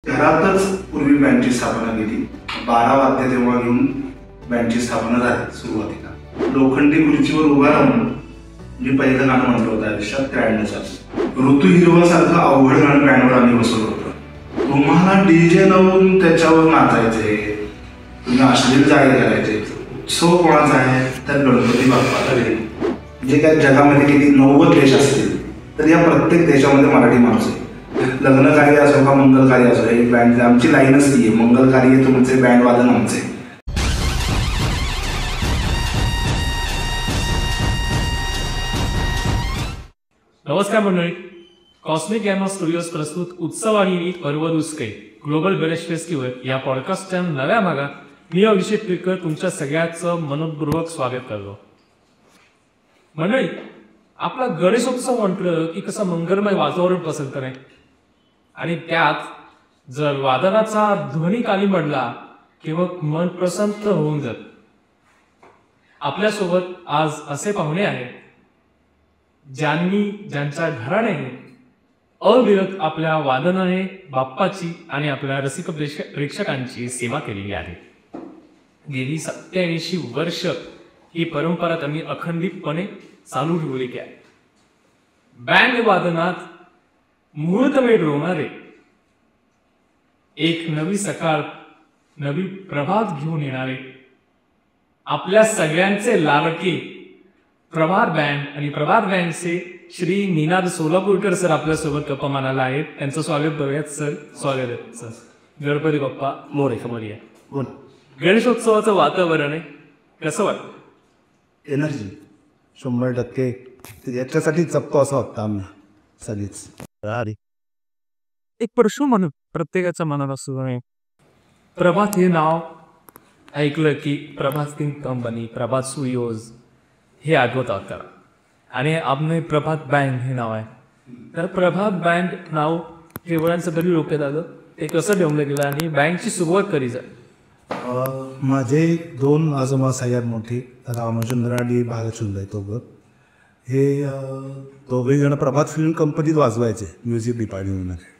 घरातच पूर्वी बँडची स्थापना केली. 12 वाद्य तेव्हा घेऊन बँडची स्थापना झाली. सुरुवातीला लोखंडी खुर्चीवर उभा राहून मी पहिलं गाणं म्हटलं होतं आयुष्यात 93 साली. ऋतू हिरवा सारखं अवघड गाणं बँडवर आम्ही बसवलं होतं. तुम्हाला डीजे लावून त्याच्यावर नाचायचे, तुम्ही अश्लील जागे करायचे. उत्सव कोणाचा आहे तर गणपती बाप्पाचा. जे काय जगामध्ये किती 90 देश असतील तर या प्रत्येक देशामध्ये मराठी माणूस आहे. लग्न कार्य असो का मंगल कार्य असो, एक बँड आमची लाईनच ती आहे, मंगल कार्य तुमचे बँड वादन आमचे. नमस्कार मंडळी, कॉस्मिक गॅमा स्टुडिओज प्रस्तुत उत्सव आणि पर्व दुसके ग्लोबल गणेश फेस्टिवल या पॉडकास्टच्या नव्या भागात मी अभिषेक टिळकर तुमच्या सगळ्यांचं मनपूर्वक स्वागत करतो. मंडळी, आपला गणेशोत्सव म्हटलं की कसं मंगलमय वातावरण पसंत नाही, आणि त्यात जर वादनाचा ध्वनी काली पडला किंवा मन प्रसन्न होऊन जात. आपल्यासोबत आज असे पाहुणे आहेत ज्यांच्या घराने अविरत आपल्या वादनाने बाप्पाची आणि आपल्या रसिक प्रेक्षकांची सेवा केलेली आहे. गेली 87 वर्ष ही परंपरा त्यांनी अखंडितपणे चालू ठेवली आहे. बँड वादनात मुहूर्तमेढ रोवणारे, एक नवी सकाळ, नवी प्रभात घेऊन येणारे, आपल्या सगळ्यांचे लाडके प्रभात बँड आणि प्रभात बँडचे श्री निनाद सोलापूरकर सर आपल्यासोबत गप्पा मानायला आहेत. त्यांचं स्वागत करूयात. सर, स्वागत आहे सर. गणपती बाप्पा मोरे. खमरिया. गणेशोत्सवाचं वातावरण आहे, कसं वाटतं? एनर्जी 100% याच्यासाठी जपतो असं वाटतं आम्ही सगळीच. एक प्रश्न म्हणून प्रत्येकाच्या मनात असतो, प्रभात हे नाव ऐकलं की प्रभात फिल्म कंपनी, प्रभात स्टुडिओज हे आठवतात का? आणि आपले प्रभात बँड हे नाव आहे, तर प्रभात बँड नाव केवळांचं तरी डोक्यात आलं, ते कसं ठेवलं गेलं आणि बँडची सुरुवात कधी झाली? माझे 2 आजोबा सगळ्यात मोठे रामचंद्र आणि भालचंद्र दोघं, हे दोघे जण प्रभात फिल्म कंपनीत वाजवायचे म्युझिक डिपार्टमेंटमध्ये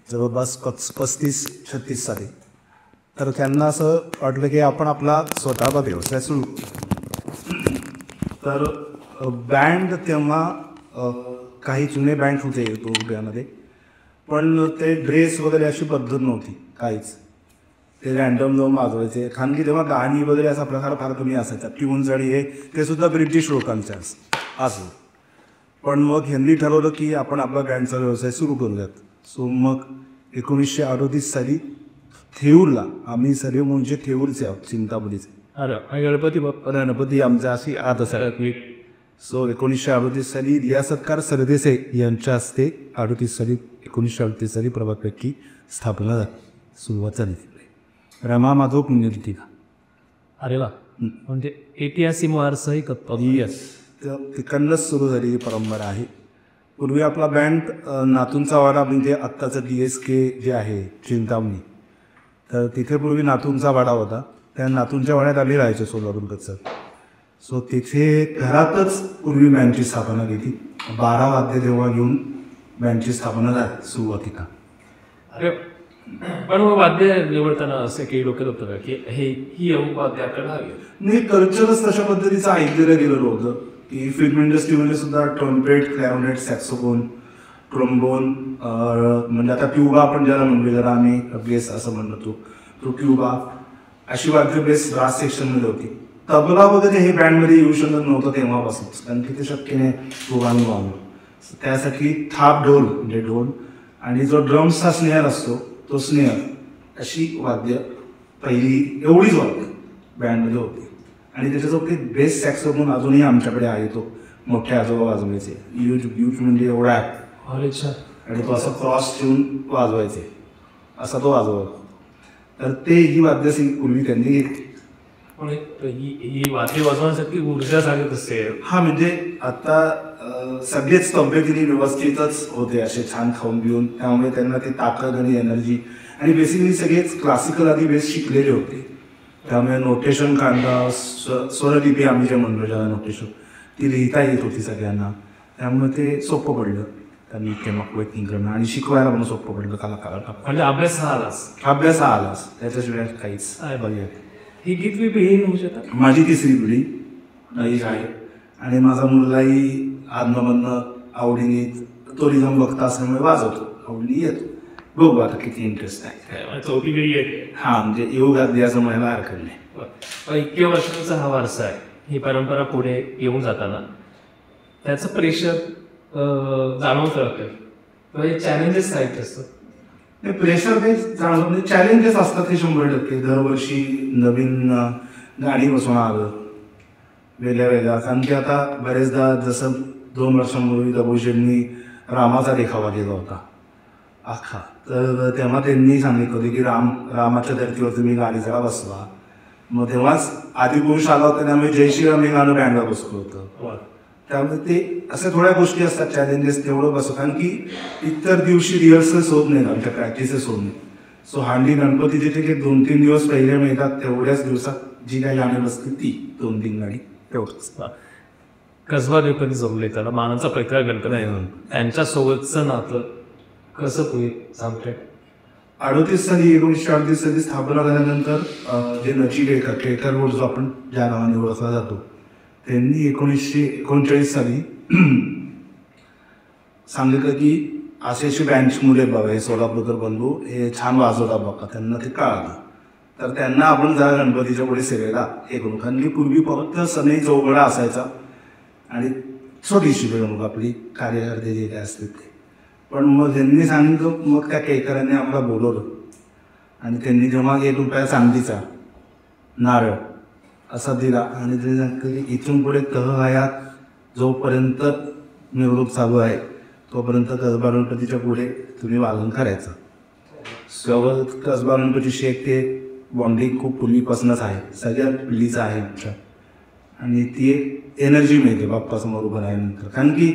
जवळपास 35-36 साली. तर त्यांना असं वाटलं की आपण आपला स्वतःचा व्यवसाय सुरू. तर बँड तेव्हा काही जुने बँड होते रुपयामध्ये, पण ते ड्रेस वगैरे अशी पद्धत नव्हती काहीच. ते रँडम जाऊन वाजवायचे. कारण की तेव्हा गाणी वगैरे असा प्रकार फार कमी असायचा. ट्यून्स आणि हे ते सुद्धा ब्रिटिश लोकांचे असं. पण मग ह्यांनी ठरवलं की आपण आपला बँडचा व्यवसाय सुरू करूयात. सो मग 1938 साली थेऊरला, आम्ही सर्व म्हणजे थेऊरचे आहोत, चिंतामणीचे. अरे गणपती बाप्पा. गणपती आमच्या अशी आत असतात. सो 1938 साली रियासतकार सरदेसाई यांच्या हस्ते 1938 साली प्रभातपैकी स्थापना झाली, सुरुवात झाली. रमा माधव पुण्यतिथीला. अरे वा, म्हणजे ऐतिहासिक वारसाही करतो. यस, तिकडनंच सुरू झाली ही परंपरा आहे. पूर्वी आपला बँड नातूंचा वाडा, म्हणजे आत्ताचं DSK जे आहे चिंतामणी, तर तिथे पूर्वी नातूंचा वाडा होता. त्या नातूंच्या वाड्यात आम्ही राहायचो सोलापूरकडचं. सो तिथे घरातच पूर्वी बँडची स्थापना केली. 12 वाद्य तेव्हा घेऊन बँडची स्थापना झाली सुरुवातीला. अरे, पण मग वाद्य निवडताना असं काही डोक्यात होतं का की ही वाद्य आपल्याला हवी? नाही, कल्चरच तशा पद्धतीचं ऐकलेलं गेलेलं होतं की फिल्म इंडस्ट्रीमध्ये सुद्धा ट्रम्पेट, क्लॅरिनेट, सॅक्सोफोन, ट्रोम्बोन, म्हणजे आता ट्यूबा आपण ज्याला म्हणतो, ज्याला आम्ही बेस असं म्हणतो, तो ट्यूबा, अशी वाद्य बेस ब्रास सेक्शनमध्ये होती. तबला वगैरे हे बँडमध्ये येऊ शकत नव्हतं तेव्हापासून, कारण की ते शक्य नाही ट्यूबाने वाजवणं. त्यासाठी थाप ढोल, म्हणजे ढोल, आणि जो ड्रम्सचा स्नेअर असतो तो स्नेअर, अशी वाद्य पहिली एवढीच वाद्य बँडमध्ये होती. आणि त्याच्याजवळ ते बेस सॅक्सोफोन अजूनही आमच्याकडे आहे, तो मोठ्या आजोबा वाजवायचे. यूज म्हणजे एवढा आहे, आणि तो असं क्रॉस ठेवून वाजवायचे, असा तो वाजवा. तर ते ही वाद्य पूर्वी त्यांनी घेतली. पण ही वाद्य वाजवण्यासाठी ऊर्जा सांगत असते. हा, म्हणजे आता सगळेच तब्येतीने व्यवस्थितच होते, असे छान खाऊन पिऊन, त्यामुळे त्यांना ती ताकद आणि एनर्जी, आणि बेसिकली सगळेच क्लासिकल आधी बेस शिकलेले होते. त्यामुळे नोटेशन काढणं, स्वरलिपी आम्ही जे म्हणतो ज्याला नोटेशन, ती लिहिता येत होती सगळ्यांना, त्यामुळे ते सोपं पडलं. त्यांनी केम अप विथ थिंकर आणि शिकवायला पण सोपं पडलं कलाकार. म्हणजे अभ्यास हा आलाच. अभ्यास हा आलाच, त्याच्याशिवाय काहीच बघूया. ही कितवी पिढी होऊ शकतात? माझी तिसरी पिढी ही आहे आणि माझा मुलगाही आदमधनं आवडीने तो रिझम बघता असल्यामुळे वाजवतो, आवडीने येतो. बघू आता किती इंटरेस्ट आहे. चौथी पिढी आहे. हा म्हणजे योग अगदी असं म्हणायला हरकत नाही. पण इतक्या वर्षांचा हा वारसा आहे, ही परंपरा पुढे येऊन जाताना त्याचं प्रेशर जाणवतं किंवा चॅलेंजेस आहेत असतं. प्रेशर काही जाणवत नाही, चॅलेंजेस असतात हे 100%. दरवर्षी नवीन गाणी बसवून आलं वेगळ्या वेगळ्या. कारण की आता बरेचदा जसं 2 वर्षांपूर्वी दबोशेंनी रामाचा देखावा केला होता अख्खा, तर तेव्हा त्यांनी सांगितलं होतं की रामाच्या धर्तीवर तुम्ही गाणी जरा बसवा. मग तेव्हाच आदिपुरुष आला होता, त्यामुळे जय श्रीराम हे गाणं बँडला बसवलं होतं. त्यामुळे ते अशा थोड्या गोष्टी असतात चॅलेंजेस तेवढं बसव. कारण की इतर दिवशी रिहर्सल्स होत नाहीत, आमच्या प्रॅक्टिसेस होत नाही. सो हांडी गणपतीचे जे 2-3 दिवस पहिले मिळतात तेवढ्याच दिवसात जी काही गाणी बसते ती 2-3 गाणी तेवढंच. कसबा गणपती जमले, त्याला मानाचा प्रकार गणपती आहे, त्यांच्यासोबतचं नातं कसं पुढे सांगते? 1938 साली स्थापना झाल्यानंतर जे नचिकेकर केळकर रोड जो आपण ज्या नावाने ओळखला जातो, त्यांनी 1939 साली सांगितलं की अशी बँडची मुले बघा, हे सोलापूरकर बंधू हे छान वाजवतात बघा. त्यांना ते कळालं, तर त्यांना आपण जरा गणपतीच्या पुढे सेवेला हे करू. कारण की पूर्वी फक्त सनई चौघडा असायचा आणि छोटीशी मिळवणूक आपली कार्यकर्ते जे काय असते ते. पण मग त्यांनी सांगितलं, मग त्या केळकरांनी आम्हाला बोलवलं आणि त्यांनी जेव्हा 1 रुपया चांदीचा नारळ असा दिला आणि त्यांनी सांगितलं की इथून पुढे तहयात जोपर्यंत मिरवणूक चालू आहे तोपर्यंत कसबा गणपतीच्या पुढे तुम्ही वादन करायचं. सोबत कसबा गणपतीशी एक ते बॉन्डिंग खूप पूर्वीपासूनच आहे, सगळ्या पिढीचं आहे आमच्या. आणि ती एक एनर्जी मिळते बाप्पासमोर उभं राहिल्यानंतर. कारण की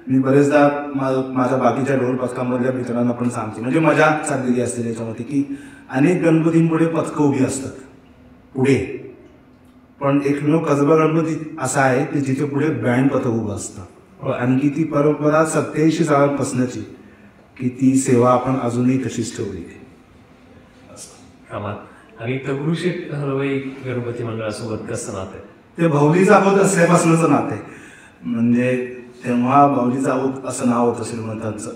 मी बरेचदा माझ्या बाकीच्या ढोल पथकामधल्या मित्रांना पण सांगते, म्हणजे मजा चाललेली असते त्याच्यामध्ये की अनेक गणपतींपुढे पथकं उभी असतात पुढे, पण एकमेव कसबा गणपती असा आहे की जिथे पुढे बँड पथक उभं असतं. आणखी ती परंपरा 87 सालापासूनची की ती सेवा आपण अजूनही तशीच ठेवली आहे. आणि दगडूशेठ हलवाई गणपती मंडळासोबत कसं नातं? ते भाऊलीचा आहोत असल्यापासूनच नाते. म्हणजे तेव्हा भाऊलीचा आहोत असं नाव होतं श्रीमंतांचं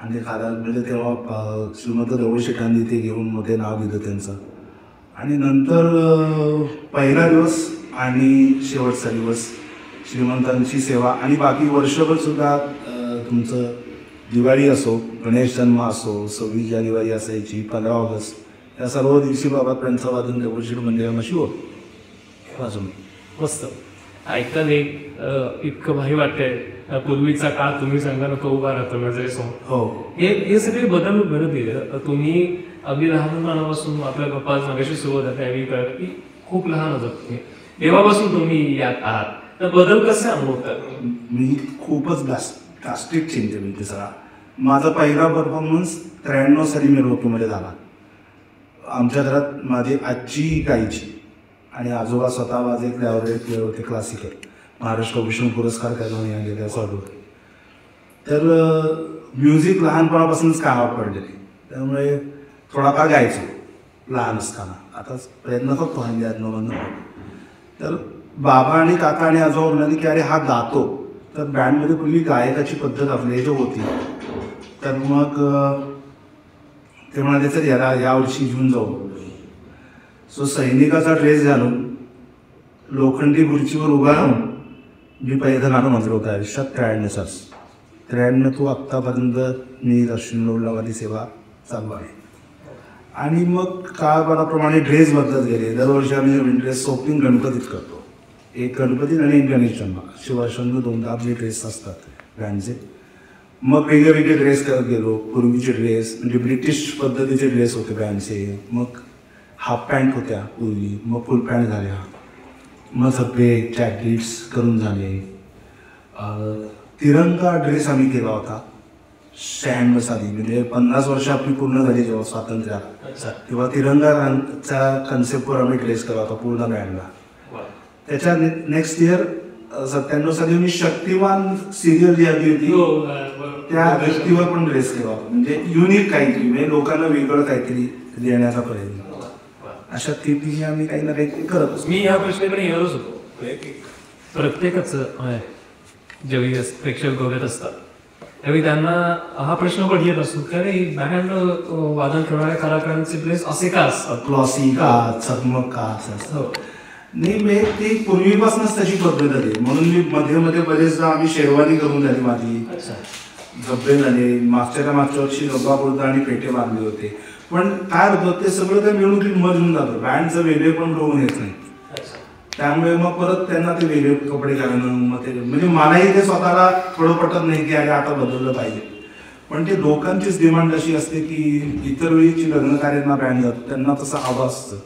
आणि म्हणजे तेव्हा श्रीमंत दगडूशेठांनी ते घेऊन मध्ये नाव दिलं त्यांचं. आणि नंतर पहिला दिवस आणि शेवटचा दिवस श्रीमंतांची सेवा आणि बाकी वर्षभर सुद्धा तुमचं दिवाळी असो, गणेश जन्म असो, 26 जानेवारी असायची, 15 ऑगस्ट, या सर्व दिवशी बाबा त्यांचं वादन दगडूशेठ मंदिरापाशी होतं वाजून. मस्त ऐकताना इतकं भारी वाटतंय. पूर्वीचा काळ तुम्ही सांगा नको उभा राहतो नजरेसमोर. हो, हे सगळे बदल घडत गेले. तुम्ही अगदी लहानपणापासून आपल्या गप्पा मागाशी सुरुवात आहे त्यावेळी कळत की खूप लहान होतात तुम्ही, तेव्हापासून तुम्ही यात आहात, तर बदल कसे अनुभवतात? मी खूपच ड्रास्टिक चेंज आहे. म्हणजे सगळा माझा पहिला परफॉर्मन्स 93 साली मिरवणुकीमध्ये झाला. आमच्या घरात माझी आजी गायची आणि आजोबा स्वतः माझे फेवरेट प्लेअर होते क्लासिकल, महाराष्ट्र भूषण पुरस्कार करून गेले साधू. तर म्युझिक लहानपणापासूनच कामात पडलेली, त्यामुळे थोडाफार गायचो लहान असताना. आता प्रयत्न करतो हल्ली आत्मबंध. तर बाबा आणि काका आणि आजोबा म्हणाले की अरे हा गातो, तर बँडमध्ये पूर्वी गायकाची पद्धत आपली जो होती, तर मग ते म्हणाले तर यावर्षी घेऊन जाऊ. सो सैनिकाचा ड्रेस घालून लोखंडी खुर्चीवर उभा राहून मी पहिलं गाणं म्हटलं होतं आयुष्यात 93 तो आत्तापर्यंत मी दर्शन रोडला सेवा चालू आहे. आणि मग काळाप्रमाणे ड्रेस बदलत गेले. दरवर्षी आम्ही ड्रेस ओपनिंग गणपतीत करतो, एक गणपती आणि एक गणेश जन्म, शिवाशंग 2दा आपले ड्रेस असतात बँडचे. मग वेगळे ड्रेस करत गेलो. पूर्वीचे ड्रेस म्हणजे ब्रिटिश पद्धतीचे ड्रेस होते बँडचे. मग हाफ पॅन्ट होत्या पूर्वी, मग फुल पॅन्ट झाल्या, मग सगळे जॅकेट्स करून झाले. तिरंगा ड्रेस आम्ही केला होता 96 साली, म्हणजे 50 वर्ष आपली पूर्ण झाली जेव्हा स्वातंत्र्यात, तेव्हा तिरंगाचा कन्सेप्टवर आम्ही ड्रेस केला होता पूर्ण बँडला. त्याच्या नेक्स्ट इयर 97 साली मी शक्तिमान सिरियल जी आली होती त्या व्यक्तीवर पण ड्रेस केला होता, म्हणजे युनिक काहीतरी, म्हणजे लोकांना वेगळं काहीतरी देण्याचा प्रयत्न. अशा स्थितीने आम्ही काही ना काही करत असतो. मी ह्या प्रश्नाकडे येणारच होतो. प्रत्येकाचं ज्यावेळी प्रेक्षक बघत असतात त्यावेळी त्यांना हा प्रश्न पण येत असतो की अरे बँड वादन करणाऱ्या कलाकारांचे ड्रेस असे का असतात, क्लॉसी का, चकमक का असं असतं. नाही मी ती पूर्वीपासूनच तशी पद्धत झाली, म्हणून मी मध्ये मध्ये बरेचदा आम्ही शेरवानी करून झाली माझी, धब्बे झाले, मागच्या वर्षी डब्बा कुर्ता आणि पेटे बांधले होते. पण काय होतं ते सगळं त्या मिळून मर्ज होऊन जातं, बँडचं वेगळे पण रोवून येत नाही. त्यामुळे मग परत त्यांना ते वेगळे कपडे घालणं, मग ते म्हणजे मलाही ते स्वतःला थोडं पटत नाही की अरे आता बदललं पाहिजे. पण ते लोकांचीच डिमांड अशी असते की इतर वेळीची लग्न कार्यांना बँड जातं त्यांना तसं हवं असतं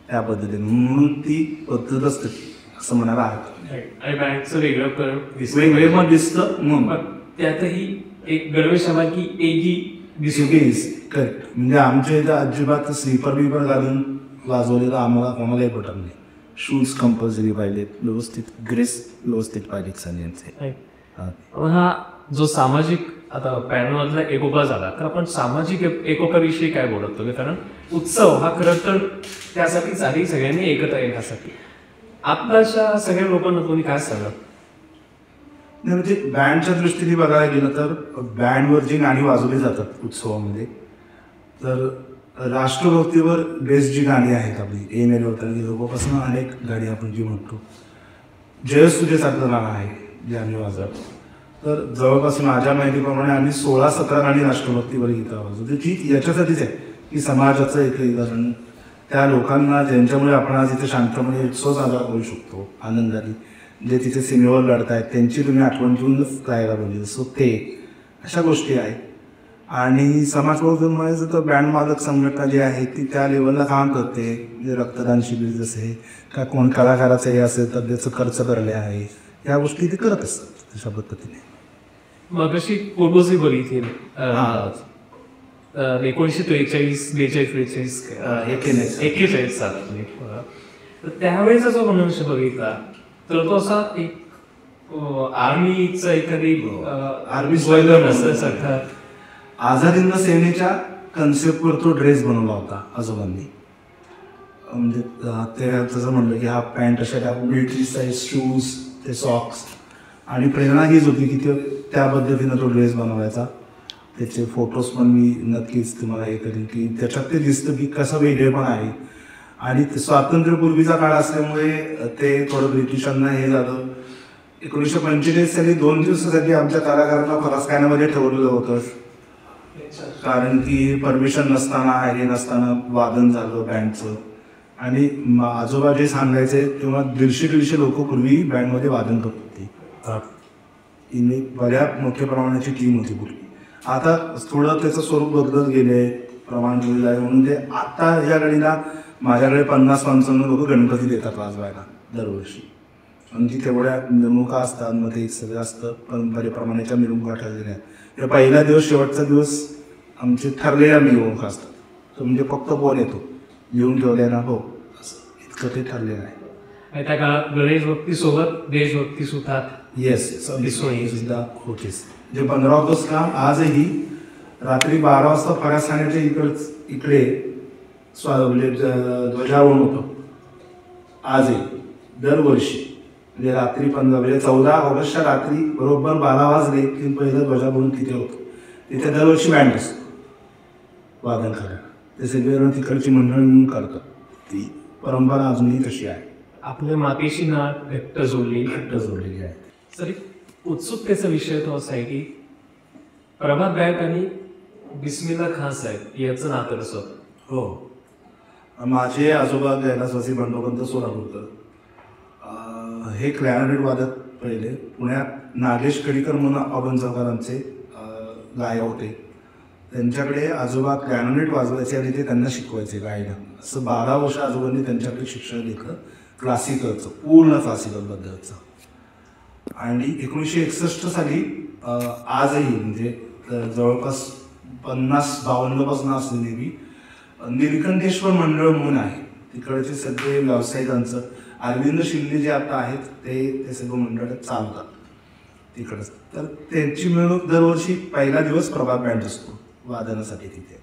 त्या पद्धतीने, म्हणून ती पद्धत असते असं म्हणायला आहे. आणि बँडचं वेगळं वेगळे पण दिसतं, मग त्यातही एक गणवेश आला की एकही दिसून करेक्ट. म्हणजे आमच्या इथं अजिबात स्लीपर बिपर घालून वाजवलेलं आम्हाला कोणालाही पटत नाही. शूज कंपल्सरी पाहिजेत, व्यवस्थित ग्रेस व्यवस्थित पाहिजेत सगळ्यांचे. हा जो सामाजिक आता पॅनलमधला एकोपा झाला तर आपण सामाजिक एकोपाविषयी काय बोलतो, कारण उत्सव हा खरं तर त्यासाठीच आधी सगळ्यांनी एकत्र येण्यासाठी. आत्ताच्या सगळ्या लोकांना तुम्ही काय सांगा? नाही म्हणजे बँडच्या दृष्टीने बघायला गेलं तर बँडवर जी गाणी वाजवली जातात उत्सवामध्ये, तर राष्ट्रभक्तीवर बेस्ट जी गाणी आहेत आपली ए मेरे वतन की लोकांपासून अनेक गाणी आपण जी म्हणतो, जयस तुझ्यासारखं गाणं आहे जे आम्ही वाजवतो. तर जवळपास माझ्या माहितीप्रमाणे आम्ही 16-17 गाणी राष्ट्रभक्तीवर गीतं वाजवतो. ती याच्यासाठीच आहे की समाजाचं एकत्रीकरण, त्या लोकांना ज्यांच्यामुळे आपण आज इथे शांतपणे उत्सव साजरा करू शकतो आनंदाने, जे तिथे सीमेवर लढतायत त्यांची तुम्ही आठवण घेऊनच गायला पाहिजे. सो ते अशा गोष्टी आहेत. आणि समाजप्रवर्तन म्हणायचं तर बँड मालक संघटना जी आहे ती त्या लेवलला काम करते, म्हणजे रक्तदान शिबिर जसे का कोण कलाकाराचं हे असेल तर त्याचं खर्च करणे आहे, या गोष्टी ते करत असतात तशा पद्धतीने. मग अशी फोटोजही बघितली 1943-42-43-41 साली, तर त्यावेळेचा जो मनुष्य बघितला तर तो असा एक आर्मीचा एखादी आर्मी स्वयं असल्यासारखा आझाद हिंद सेनेच्या कन्सेप्टवर तो ड्रेस बनवला होता आजोबांनी. म्हणजे ते तसं म्हणलं की हा पॅन्ट अशा मिलिटरी साईज शूज, ते सॉक्स, आणि प्रेरणा हीच होती की ते त्या पद्धतीनं तो ड्रेस बनवायचा. त्याचे फोटोज पण मी नक्कीच तुम्हाला हे करेन की त्याच्यात ते दिसतं की कसं वेगळे पण आहे. आणि स्वातंत्र्यपूर्वीचा काळ असल्यामुळे ते थोडं ब्रिटिशांना हे झालं. 1945 साली 2 दिवसासाठी आमच्या कलाकारांना फरसखान्यामध्ये ठेवलेलं होतं, कारण की परमिशन नसताना हे नसताना वादन झालं बँडचं. आणि आजोबा जे सांगायचे तेव्हा 150-150 लोक पूर्वी बँडमध्ये वादन करत होती. बऱ्याच मोठ्या प्रमाणाची टीम होती पूर्वी. आता थोडं त्याचं स्वरूप बदलत गेले, प्रमाण दिलेलं आहे, म्हणून ते आता या घडीला माझ्याकडे 50-55 लोक गणपती देतात वाजवायला दरवर्षी. आणि ती तेवढ्या मिरवणुका असतात, मग ते सगळं असतं परंपरेप्रमाणेच्या मिरवणुका ठरलेल्या आहेत. पहिला दिवस शेवटचा दिवस आमचे ठरलेल्या मिरवणुका असतात, तो म्हणजे फक्त बोल येतो लिहून ठेवलेला, हो असं इतकं ते ठरलेलं आहे. त्या काळात गणेशभक्तीसोबत देशभक्ती सुद्धा येस सुद्धा होतेच. जे 15 ऑगस्टला आजही रात्री 12 वाजता फरासखान्याच्या इकडे म्हणजे ध्वजारोहण होतं आजही दरवर्षी. म्हणजे रात्री 14 ऑगस्टच्या रात्री बरोबर 12 वाजले की पहिलं ध्वजारोहण तिथे होतं. तिथे दरवर्षी बँड असतो वादन करायला, ते सगळे तिकडची मंडळ म्हणून करतात. ती परंपरा अजूनही तशी आहे. आपल्या मातीशी नाळ घट्ट जोडलेली आहे. सर उत्सुकतेचा विषय तो असा आहे की प्रभात गायक आणि बिस्मिल्ला खान साहेब याचं नातं कसं? हो, माझे आजोबा कैलासवासी बंडोपंत सोलापूरकर, हे क्लॅरिनेट वादक पहिले. पुण्यात नागेश कडिकर म्हणून अभंजकरांचे गायक होते, त्यांच्याकडे आजोबा क्लॅरिनेट वाजवायचे आणि ते त्यांना शिकवायचे गायला. असं 12 वर्ष आजोबांनी त्यांच्याकडे शिक्षण घेतलं क्लासिकलचं, पूर्ण क्लासिकलबद्दलचं. आणि 1961 साली आजही म्हणजे जवळपास 50-52 पासून असलेली मी निलकंठेश्वर मंडळ म्हणून आहे, तिकडचे सगळे व्यावसायिकांचं अरविंद शिंदे जे आता आहेत ते सगळं मंडळ चालतात. तिकडंच. तर त्यांची मिळवणूक दरवर्षी पहिला दिवस प्रभात बँड असतो वादनासाठी तिथे.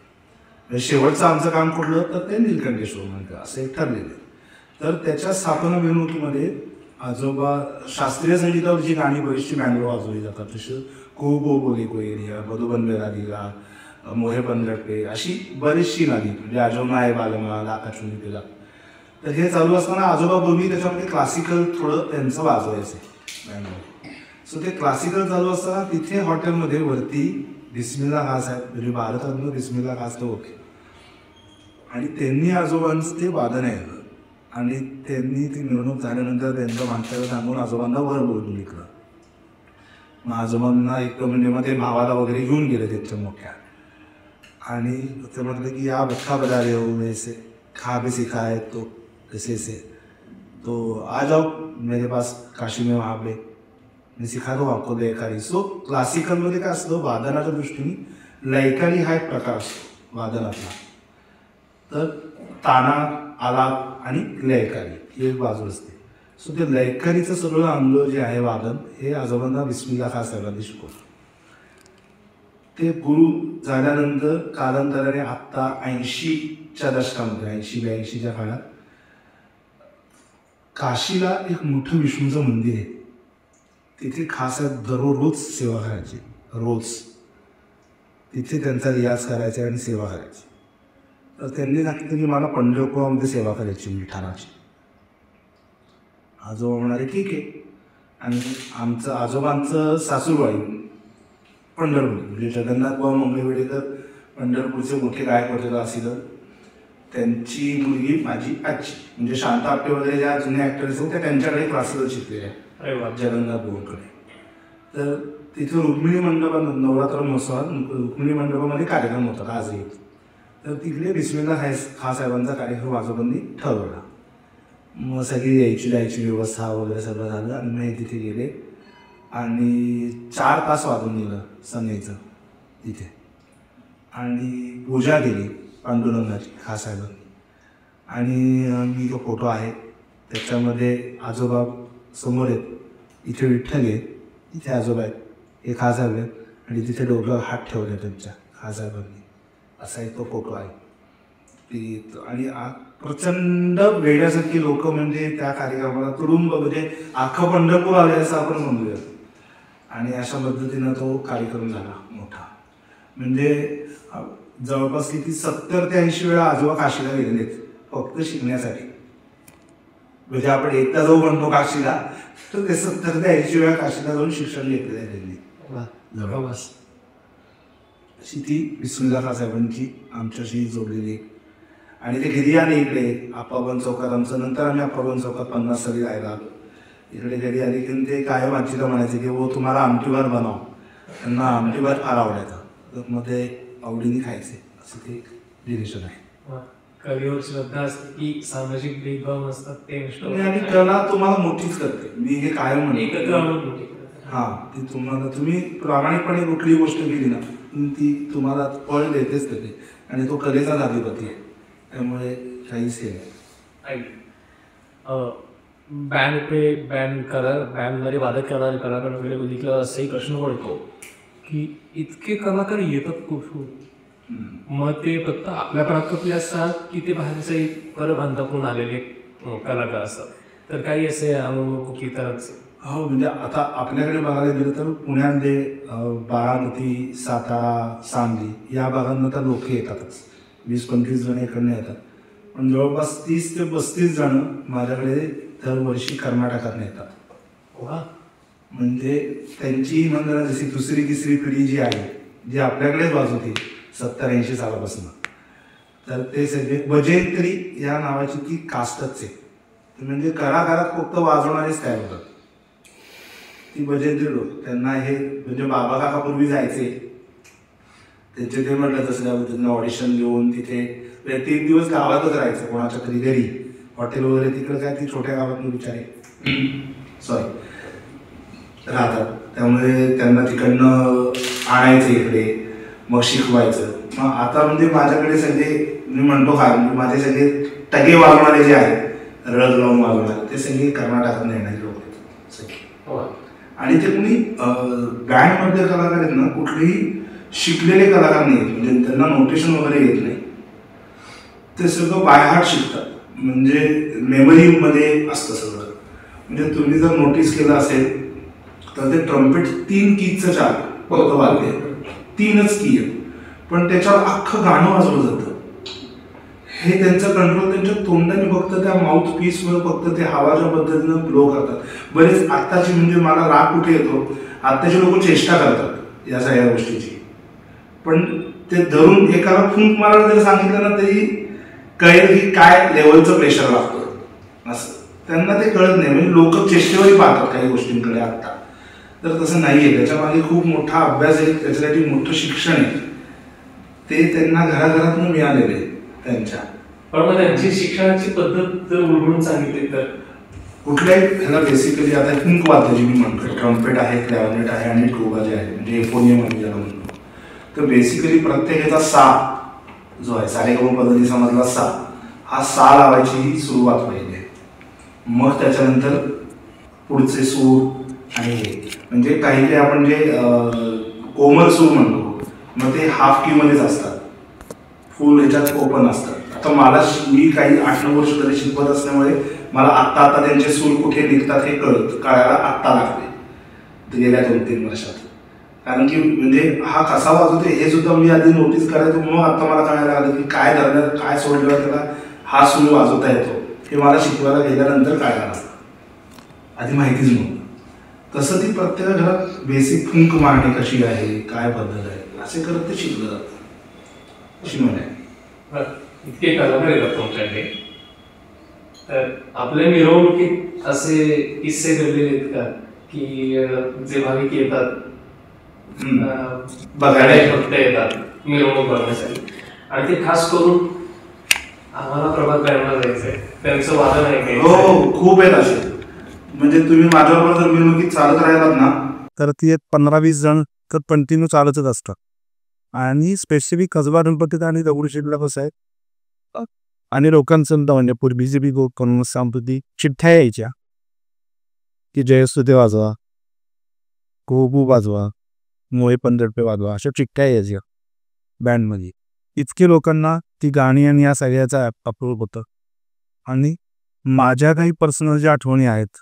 म्हणजे शेवटचं आमचं काम कुठलं तर ते नीलकंठेश्वर मंदिर असं एक ठरलेलं आहे. तर त्याच्या स्थापना मिरवणुकीमध्ये आजोबा शास्त्रीय संगीतावरची गाणी बरीचशी बँडवर वाजवली जातात. जसं को बो बोली कोयरिया, मधुबन मेरा दिला, मोहे पंधरटे, अशी बरीचशी गाणी म्हणजे आजोबा आहे बालमा लाकाचुनी केला. तर हे चालू असताना आजोबा बोलली त्याच्यामध्ये क्लासिकल थोडं त्यांचं वाजवायचं बँडवर. सो ते क्लासिकल चालू असताना तिथे हॉटेलमध्ये वरती बिस्मिल्ला खास आहे, म्हणजे भारतातलं बिस्मिल्ला खास तर ओके. आणि त्यांनी आजोबांचं ते वादन आहे आणि त्यांनी ती मिरवणूक झाल्यानंतर त्यांचं माणसाला सांगून आजोबांना वर बोलून घेतलं. मग आजोबांना एक म्हणजे मग ते भावाला वगैरे घेऊन गेले त्यांच्या मोठ्या आणि ते म्हटलं की या बच्चा बजा रहे हो, ऐसे खा भी सिखाए तो ऐसे ऐसे तो आ जाओ मेरे पास काशी में वहाँ पे मी सिखा दो आपको लयकारी. सो क्लासिकलमध्ये काय असतं वादनाच्या दृष्टीने लयकारी हा एक प्रकार असतो वादनातला. तर ताना आलाप आणि लयकारी ही एक बाजू असते. सो ते लयकारीचं सगळं अंग जे आहे वादन हे आजोबांना बिस्मिल्ला खान साहेबांनी शिकवलं. ते गुरु झाल्यानंतर कालांतराने आत्ता 80च्या दशकामध्ये 80-82च्या काळात काशीला एक मोठं विष्णूचं मंदिर आहे. तिथे खास दररोज सेवा करायची, रोज तिथे त्यांचा रियाज करायचा आणि सेवा करायची. तर त्यांनी सांगितलं की मला पंढरपुरामध्ये सेवा करायची विठ्ठलाची. आजोबा म्हणाले ठीक आहे. आणि आमचं आजोबांचं सासूबाई पंढरपूर म्हणजे जगन्नाथ बाबा मंगळवेडेकर पंढरपूरचे मोठे गायक होते असेल. त्यांची मुलगी माझी आजी म्हणजे शांता आपटे वगैरे ज्या जुन्या ॲक्टर्स आहेत त्या त्यांच्याकडे क्लासिकल शिकलेल्या आहे जगन्नाथ बाबांकडे. तर तिथे रुक्मिणी मंडपात नवरात्र महोत्सवात रुक्मिणी मंडपामध्ये कार्यक्रम होतात आजही. तर तिथले बिस्मिल्ला खान साहेबांचा कार्यक्रम आजोबांनी ठरवला. मग सगळी जायची व्यवस्था वगैरे सगळं झालं आणि मी तिथे गेले आणि 4 तास वाजून गेलं संगीचं तिथे आणि पूजा केली पांडुरंगाची खान साहेबांनी. आणि मी जो फोटो आहे त्याच्यामध्ये आजोबा समोर आहेत, इथे विठ्ठल आहे, इथे आजोबा आहेत, हे खान साहेब आहेत आणि तिथे डोक्यावर हात ठेवले त्यांच्या खान साहेबांनी. असा एक तो फोटो आहे ती. आणि प्रचंड वेड्यासारखी लोक म्हणजे त्या कार्यक्रमाला तुडुंब म्हणजे अख्खं पंढरपूर आले असं आपण म्हणूया. आणि अशा पद्धतीनं तो कार्यक्रम झाला मोठा. म्हणजे जवळपास किती 70 ते 80 वेळा आजोबा काशीला गेलेले आहेत फक्त शिकण्यासाठी. म्हणजे आपण एकदा जाऊ म्हणतो काशीला तर ते 70 ते 80 वेळा काशीला जाऊन शिक्षण घेतलेलं आहे त्यांनी जवळपास. अशी ती बिस्मिल्ला खान साहेबांची आमच्याशी जोडलेली. आणि ते घरी आले इकडे आप्पाबन चौकात आमचं. नंतर आम्ही आप्पाबन चौकात 50 साली राहायला आलो. इकडे घरी आले की ते कायम आजीला म्हणायचे की वो तुम्हाला आमटी भात बनव. त्यांना आमटी भात फार आवडायचा. तर मग ते आवडीने खायचे. असं ते रिलेशन आहे. कलेवर श्रद्धा असते की सामाजिक भेदभाव नसतात ते आणि कला तुम्हाला मोठीच करते. मी हे कायम एकत्र म्हणतो. हां ती तुम्हाला तुम्ही प्रामाणिकपणे कुठली गोष्ट केली ना ती तुम्हाला फळ देतेच देते. आणि तो कलेचाच अधिपती आहे. त्यामुळे काहीच हे नाही. बँडमध्ये वादक करणारे कलाकार वगैरे बघितलं असंही प्रश्न पडतो की इतके कलाकार येतात कुठून. मग ते फक्त आपल्या प्रांतातले असतात की ते बाहेरचे परबांधातून आलेले कलाकार असतात. तर काही असे अनुभव कुठली तरच. हो म्हणजे आता आपल्याकडे बघायला गेलं तर पुण्यामध्ये बारामती, सातारा, सांगली या भागांना तर लोक येतातच. 20-25 जण इकडनं येतात. पण जवळपास 30 ते 35 जण माझ्याकडे दरवर्षी कर्नाटकातून येतात. म्हणजे त्यांची मंडळं जशी 2री-3री पिढी जी आहे जी आपल्याकडेच वाजवते 70-80 सालापासून. तर ते सगळे बजेंत्री या नावाची ती कास्टच आहे. म्हणजे घराघरात फक्त वाजवणारेच तयार होतात ती बजेंत्री लोक. त्यांना हे म्हणजे बाबा काकापूर्वी जायचे त्यांचे ते म्हटलं तसं त्या पद्धतीनं ऑडिशन घेऊन तिथे 3 दिवस गावातच राहायचं कोणाच्या तरी घरी. हॉटेल वगैरे तिकडं काय ती छोट्या गावातून विचारे राहतात. त्यामुळे त्यांना तिकडनं आणायचं इकडे मग शिकवायचं. मग आता म्हणजे माझ्याकडे सगळे मी म्हणतो का म्हणजे माझे सगळे टगे वाजवणारे जे आहेत रग लावून वाजवणारे ते सगळे कर्नाटकातून येणारे लोक आहेत सगळे. आणि ते कोणी बँडमधले कलाकार आहेत ना, कुठलेही शिकलेले कलाकार नाही आहेत, म्हणजे त्यांना नोटेशन वगैरे येत नाही. ते सगळं बाय हार्ट शिकतात, म्हणजे मेमरीमध्ये असतं सगळं. म्हणजे तुम्ही जर नोटीस केलं असेल तर ते ट्रम्पेट 3 कीजचं फक्त वाद्य आहे, 3च की आहेत, पण त्याच्यावर अख्खं गाणं वाजवलं जातं. हे त्यांचं कंट्रोल त्यांच्या तोंडाने फक्त त्या माउथ पीसवर फक्त ते हवाच्या पद्धतीनं ब्लो करतात. बरेच आत्ताची म्हणजे मला राग कुठे येतो, आत्ताचे लोक चेष्टा करतात या सगळ्या गोष्टीची, पण ते धरून एकाला फुंक मारायला जर सांगितलं ना तरी कळेल की काय लेवलचं प्रेशर लागतं असं. त्यांना ते कळत नाही, म्हणजे लोक चेष्टेवरही पाहतात काही गोष्टींकडे आत्ता. तर तसं नाही आहे, त्याच्यामागे खूप मोठा अभ्यास आहे, त्याच्यासाठी मोठं शिक्षण आहे, ते त्यांना घराघरातून मिळालेलं आहे त्यांच्या. पण मग त्यांची शिक्षणाची पद्धत जर उलगडून सांगितली तर कुठल्याही ह्याला बेसिकली आता फुंक वाद्य जी मी म्हणतो, ट्रम्पेट आहे, क्लॅरिनेट आहे आणि ट्यूबा जे आहे, म्हणजे एफोनियम आम्ही ज्याला म्हणतो, तर बेसिकली प्रत्येकाचा सा जो आहे सारेगम पद्धतीचा मधला सा, हा सा लावायची ही सुरुवात पाहिजे. मग त्याच्यानंतर पुढचे सूर आणि हे, म्हणजे काही काही आपण जे कोमल सूर म्हणतो मग ते हाफ की मध्येच असतात, फुल ह्याच्यात ओपन असतात. आता मी काही 8-9 वर्ष तरी शिकवत असल्यामुळे मला आत्ता त्यांचे सूर कुठे निघतात हे कळायला आत्ता लागले गेल्या 2-3 वर्षात. कारण की म्हणजे हा कसा वाजवतो हे सुद्धा मी आधी नोटीस करायचो, मग आता मला कळायला लागलं की काय धरण्यात काय सोडलं त्याला हा सूर वाजवता येतो, हे मला शिकवायला गेल्यानंतर कळायला लागलं, आधी माहितीच नव्हतं. तसं ती प्रत्येक घरात बेसिक फुंक मारणे कशी आहे, काय पद्धत आहे, असे करत ते शिकलं जातं अशी म्हणे. इतके कलाकार येतात तुमच्याकडे, तर आपल्या मिरवणुकीत असे किस्से घडलेले आहेत का की जे भाविक येतात बघायला फक्त येतात मिरवणूक बघण्यासाठी, आणि ते खास करून आम्हाला प्रभात बँडला जायचंय, त्यांचं वादन आहे? हो, खूप आहेत असे. म्हणजे तुम्ही माझ्याबरोबर जर मिरवणुकीत चालत राहिलात ना तर ती 15-20 जण तर कंटिन्यू चालतच असतात. आणि स्पेसिफिक कसबा गणपतीत आणि दगडूशेठला कसं आहे, आणि लोकांचं म्हणजे पूर्वीची बी करून सांगतो चिठ्ठ्या यायच्या की जयस्तुते वाजवा, कोबू वाजवा, मोहे पंधरपे वाजवा, अशा चिठ्ठ्या यायच्या बँडमध्ये. इतके लोकांना ती गाणी आणि या सगळ्याचा अप्रूप होतं. आणि माझ्या काही पर्सनल ज्या आठवणी आहेत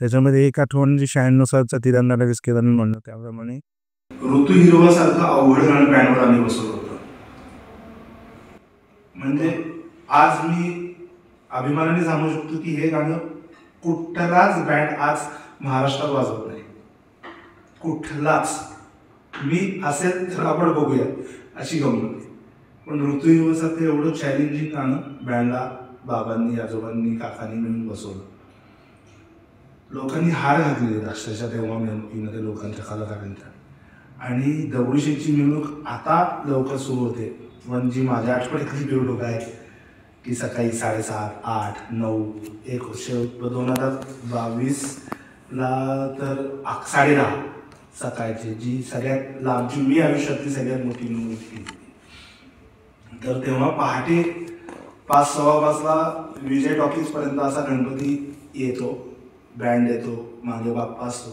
त्याच्यामध्ये एक आठवण जी 96 सालचा तिरंदाला विस्केदाने म्हणलं त्याप्रमाणे ऋतू हिरवासारखं अवघड गाणं बँडवर आम्ही बसवलं होतं. म्हणजे आज मी अभिमानाने सांगू शकतो की हे गाणं कुठलाच बँड आज महाराष्ट्रात वाजवत नाही, कुठलाच. मी असेल तर आपण बघूया अशी गंमत. पण ऋतू हिरवासारखं एवढं चॅलेंजिंग गाणं बँडला बाबांनी, आजोबांनी, काकांनी मिळून बसवलं. लोकांनी हार घातलेले अक्षरशः तेव्हा मिरवणुकीमध्ये लोकांच्या कलाकारांच्या. आणि दगडूशेठची मिरवणूक आता लवकर सुरू होते, पण जी माझ्या आठवड्यातली मिरवणूक आहे की सकाळी 7:30, 8, 9, 1 वर्ष 2022ला तर 10:30 सकाळची जी सगळ्यात लांबची मी आयुष्यातली सगळ्यात मोठी मिरवणूक केली. तर तेव्हा पहाटे 5-5:15ला विजय टॉकीजपर्यंत असा गणपती येतो, बँड येतो, मागे बाप्पा असतो.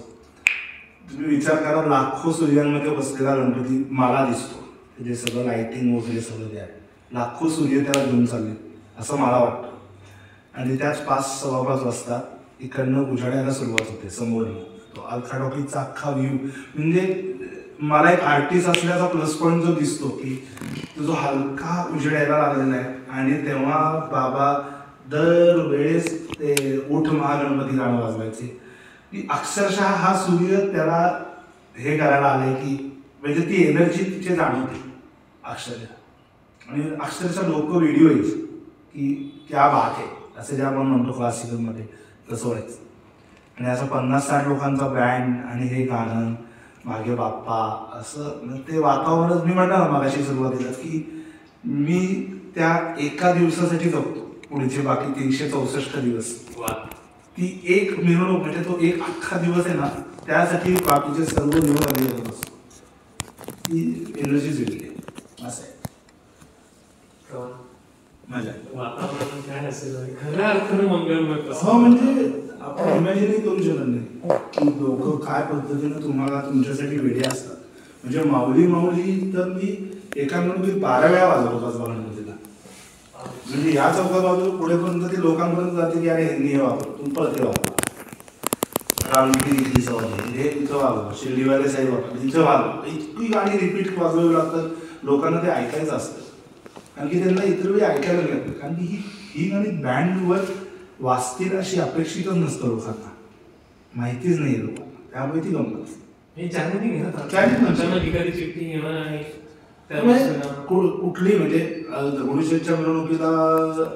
तुम्ही विचार करा, लाखो सूर्यांमध्ये बसलेला गणपती मला दिसतो, जे सगळं लाईटिंग वगैरे सगळं द्या, लाखो सूर्य त्याला घेऊन चालले असं मला वाटतं. आणि त्याच 5-5:15 वाजता इकडनं उजाडायला सुरुवात होते समोर. तो अलका टॉकीजचा अख्खा व्ह्यू, म्हणजे मला एक आर्टिस्ट असल्याचा प्लस पॉईंट जो दिसतो की तो जो हलका उजेडायला लागलेला आहे. आणि तेव्हा बाबा दरवेळेस ते उठ महागणपती गाणं वाजवायचे की अक्षरशः हा सूर्य त्याला हे करायला आले की म्हणजे ती एनर्जी तिचे जाणवते अक्षरशः. आणि अक्षरशः लोक व्हिडिओ यायचे की क्या बात आहे असं जे आपण म्हणतो क्लासिकलमध्ये तसं व्हायचं. आणि असं 50-60 लोकांचा बँड आणि हे गाणं मागे बाप्पा असं ते वातावरणच. मी म्हटलं ना मगाशी सुरुवातीला की मी त्या एका दिवसासाठी जगतो, पुढचे बाकी 364 दिवस. ती एक मिरवणूक म्हणजे तो एक अख्खा दिवस आहे ना, त्यासाठी बाकीचे सर्व दिवस आले जात असतो. ती एनर्जीच वेगळी आहे असं आहे. मजा वातावरण काय असेल खऱ्या अर्थानं मंगलमय. हो, म्हणजे आपण इमॅजिनही करू शकत नाही. की लोक काय पद्धतीनं तुम्हाला तुमच्यासाठी वेडे असतात. म्हणजे माऊली तर मी एका मिनिटात 12 वेळा वाजवतो कसबा गणपतीला. म्हणजे या चौकात वाजवतो पुढेपर्यंत ते लोकांपर्यंत जाते की अरे ह्यांनी हे वापर तुम्ही परत हे वापर रामकी इथलीचं वाजव हे इथं वाजवा शिर्डीवाले साहेब वापर इथं वाजवा. इतकी गाणी रिपीट वाजवावी लागतात लोकांना ते ऐकायचं असतं. कारण की त्यांना इतर वेळी ऐकायला मिळत कारण की ही गाणी बँडवर वाचतील अशी अपेक्षितच नसतं लोकांना. माहितीच नाही लोकांना त्यामुळे ती गंमत असते. कुठली म्हणजे दगडूशेठच्या मिरवणुकीला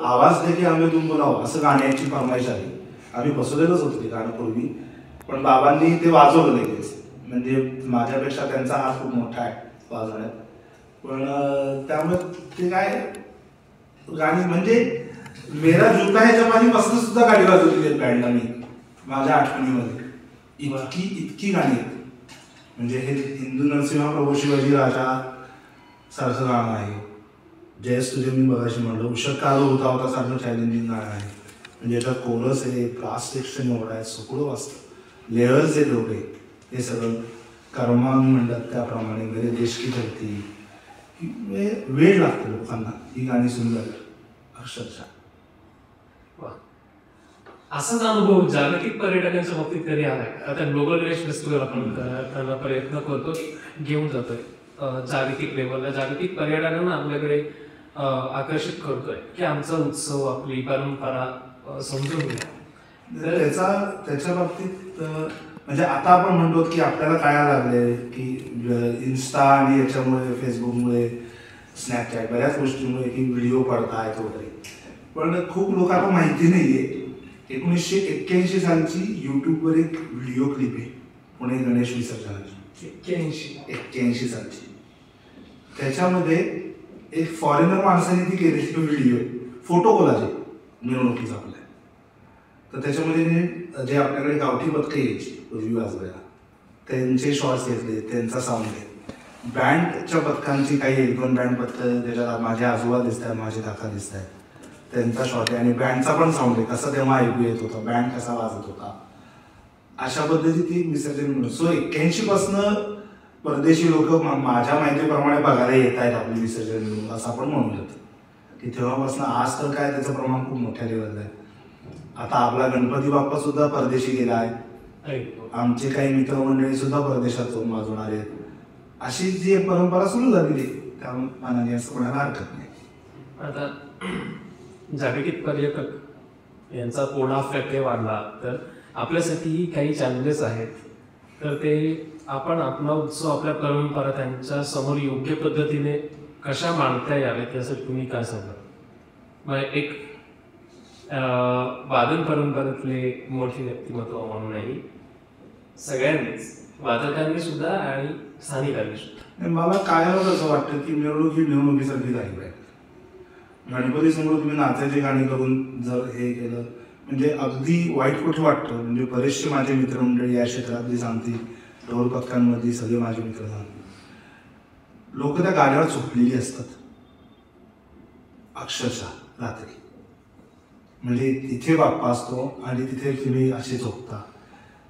आवाज दे की आम्ही तुम बोलावं असं गाण्याची फरमाईश आली. आम्ही बसवलेलंच होतं ते गाणं पूर्वी पण बाबांनी ते वाजवलं लगेच. म्हणजे माझ्यापेक्षा त्यांचा हात खूप मोठा आहे वाजवण्यात. पण त्यामुळे ते काय गाणी म्हणजे मेरा जूता है जमानीपासून सुद्धा गाडी वाजवली बँडला मी माझ्या आठवणीमध्ये. इतकी गाणी आहेत. म्हणजे हे हिंदू नरसिंह प्रभू शिवाजी राजा सारखं गाणं आहे. जयस तुझे मी बघायची म्हणलं उषक काल होता सारखं चॅलेंजिंग गाणं आहे. म्हणजे याच्यात कोरस आहे क्लास सेक्शन एवढं आहे सगळं वाजतं लेअर्स आहेत एवढे हे सगळं कर्मांग म्हणतात त्याप्रमाणे मेरे देश की धरती. वेळ लागतो लोकांना ही गाणी सुंदर अक्षरशः. असाच अनुभव जागतिक पर्यटकांच्या बाबतीत कधी आलाय? आता ग्लोबल विलेज फेस्टिवल आपण करण्याचा प्रयत्न करतो घेऊन जातोय जागतिक लेवलला जागतिक पर्यटकांना आपल्याकडे आकर्षित करतोय की आमचा उत्सव आपली परंपरा समजून घ्या. त्याच्या बाबतीत म्हणजे आता आपण म्हणतो की आपल्याला काय लागले की इन्स्टा आणि याच्यामुळे फेसबुकमुळे स्नॅपचॅट बऱ्याच गोष्टींमुळे की व्हिडिओ पडतायत वगैरे. पण खूप लोकांना माहिती नाही आहे 1981 सालची यूट्यूबवर एक व्हिडिओ क्लिप आहे पुणे गणेश विसर्जनाची 81 सालची. त्याच्यामध्ये एक फॉरेनर माणसाने ती केलेली व्हिडिओ आहे फोटो कोलाज आहे मिरवणुकीचा आपल्या. तर त्याच्यामध्ये जे आपल्याकडे गावठी पथकं यायची पूर्वी वाजवायला त्यांचे शॉर्ट्स घेतले त्यांचा साऊंड आहे. बँडच्या पथकांची काही 1-2 बँड पथकं त्याच्यात माझे आजोबा दिसत आहेत माझे काका दिसत आहेत त्यांचा शॉर्ट आहे. आणि बँडचा पण साऊंड आहे कसा तेव्हा ऐकू येत होता बँड कसा वाजत होता अशा पद्धती ती विसर्जन म्हणून. सो 81 पासनं परदेशी लोक माझ्या माहितीप्रमाणे बघायला येत आहेत आपली विसर्जन म्हणून असं आपण म्हणूयात की तेव्हापासून आज तर काय त्याचं प्रमाण खूप मोठ्या लेवलला आहे. आता आपला गणपती बाप्पा सुद्धा परदेशी गेला आहे. आमचे काही मित्रमंडळी सुद्धा परदेशात जाऊन वाजवणार आहेत. अशी जी परंपरा सुरू झालेली त्या मानाने असं कोणाला हरकत नाही. आता जागतिक पर्यटक यांचा पुढाकार वाढला तर आपल्यासाठीही काही चॅलेंजेस आहेत. तर ते आपण आपला उत्सव आपल्या परंपरा त्यांच्या समोर योग्य पद्धतीने कशा मांडता याव्यात यासाठी तुम्ही काय सांगा? मग एक वादन परंपरेतले मोठे व्यक्तिमत्व म्हणूनही सगळ्यांनीच वादकांनी सुद्धा आणि स्थानिकांनी सुद्धा मला कायमच असं वाटतं की मिरवणूक ही मिरवणुकीसारखी झाली पाहिजे. गणपती समोर तुम्ही नाचायची गाणी करून जर हे केलं म्हणजे अगदी वाईट कुठे वाटतं. म्हणजे बरेचसे माझे मित्रमंडळी या क्षेत्रातली सांगतील ढोल पथकांमधली सगळे माझे मित्र सांगतील लोक त्या गाण्यावर झोपलेली असतात अक्षरशः रात्री. म्हणजे तिथे बाप्पा असतो आणि तिथे तुम्ही असे झोपता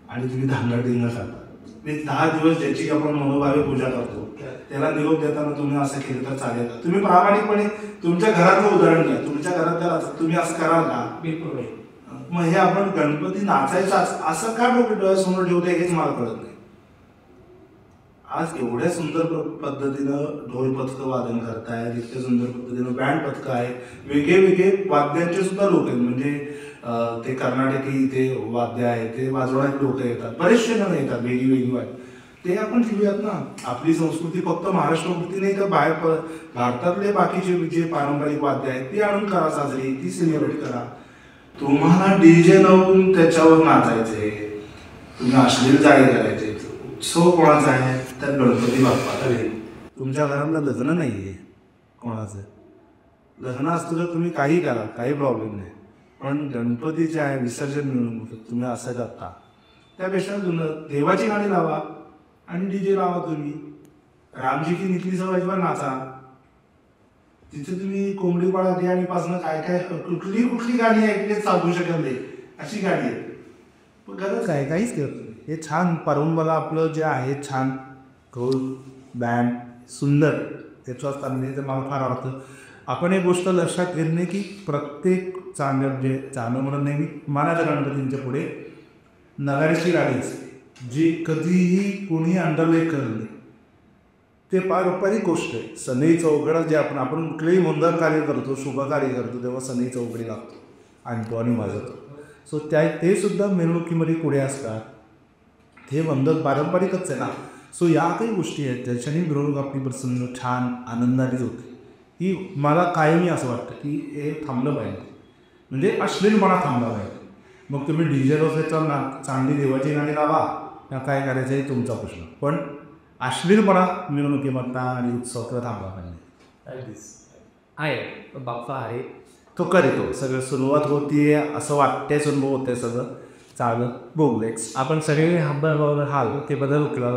आणि तुम्ही धांगडधिंगा करता. 10 दिवस ज्याची आपण मनोभावे पूजा करतो त्याला निरोप देताना तुम्ही असं केलं तर चालेल का? तुम्ही प्रामाणिकपणे तुमच्या घरातलं उदाहरण घ्या. तुमच्या घरात त्याला तुम्ही असं कराल का? बिलकुल नाही. मग हे आपण गणपती नाचायचा असं का डोके डोळ्यासमोर ठेवते हेच मला कळत नाही. आज एवढ्या सुंदर पद्धतीनं ढोल पथकं वादन करताय इतक्या सुंदर पद्धतीनं बँड पथकं आहे वेगळे वेगळे वाद्यांचे सुद्धा लोक आहेत. म्हणजे ते कर्नाटकी ते वाद्य आहे ते वाजवणारे लोक येतात बरेचसे जण येतात वेगळी वाद ते आपण ठेवूयात ना. आपली संस्कृती फक्त महाराष्ट्रापुरती नाही तर बाहेर भारतातले बाकीचे जे पारंपरिक वाद्य आहेत ती आणून करा साजरी ती सेलिब्रेट करा. तुम्हाला डीजे लावून त्याच्यावर नाचायचे तुम्ही अश्लील जाळी करायचे. उत्सव कोणाचा आहे तर गणपती बाप्पा. तुमच्या घरातलं लग्न नाही आहे कोणाचं लग्न असतं तर तुम्ही काही करा काही प्रॉब्लेम नाही. पण गणपती जे आहे विसर्जन मिळून तुम्ही असं करता त्यापेक्षा देवाची गाणी लावा आणि डीजे लावा. तुम्ही रामजी की निकली सवाजीवर नाचा. तिथे तुम्ही कोंबडी पाळा आणि पासनं काय काय कुठली गाणी ऐकली सांगू शकत नाही अशी गाणी आहे. गरज आहे काहीच करत नाही. हे छान परंपरा आपलं जे आहे छान ढोल बँड सुंदर त्याचं असताना ते मला फार आवडतं. आपण एक गोष्ट लक्षात घेणे की प्रत्येक चांगलं म्हणून नेहमी मानाच्या गणपतींच्या पुढे नगाऱ्याची गाडी असते जी कधीही कोणी अंडरलेख करत नाही. ते पारंपरिक गोष्ट आहे. सनई चौघडा जे आपण कुठलेही मंगल कार्य करतो शुभ कार्य करतो तेव्हा सनई चौघडी लागतो आणतो आणि वाजवतो. सो ते सुद्धा मिरवणुकीमध्ये पुढे असतात. हे मंगल पारंपरिकच आहे ना. सो या काही गोष्टी आहेत त्याच्याने मिरवणूक आपली प्रसन्न छान आनंदानेच होते. ही मला कायमी असं वाटतं की हे थांबलं पाहिजे. म्हणजे अश्लीलपणा थांबला पाहिजे. मग तुम्ही DJ बसायचं ना चांगली देवाची गाणी लावा या काय करायचं आहे तुमचा प्रश्न, पण अश्लीलपणा मिरवणुकीमधला आणि उत्सव थांबला पाहिजे. आहे बाप्पा आहे तो करतो सगळं सुरुवात होतीये असं वाटतेच अनुभव होते सगळं चालू बोगलेक्स आपण सगळे हाल हाल ते बदल केला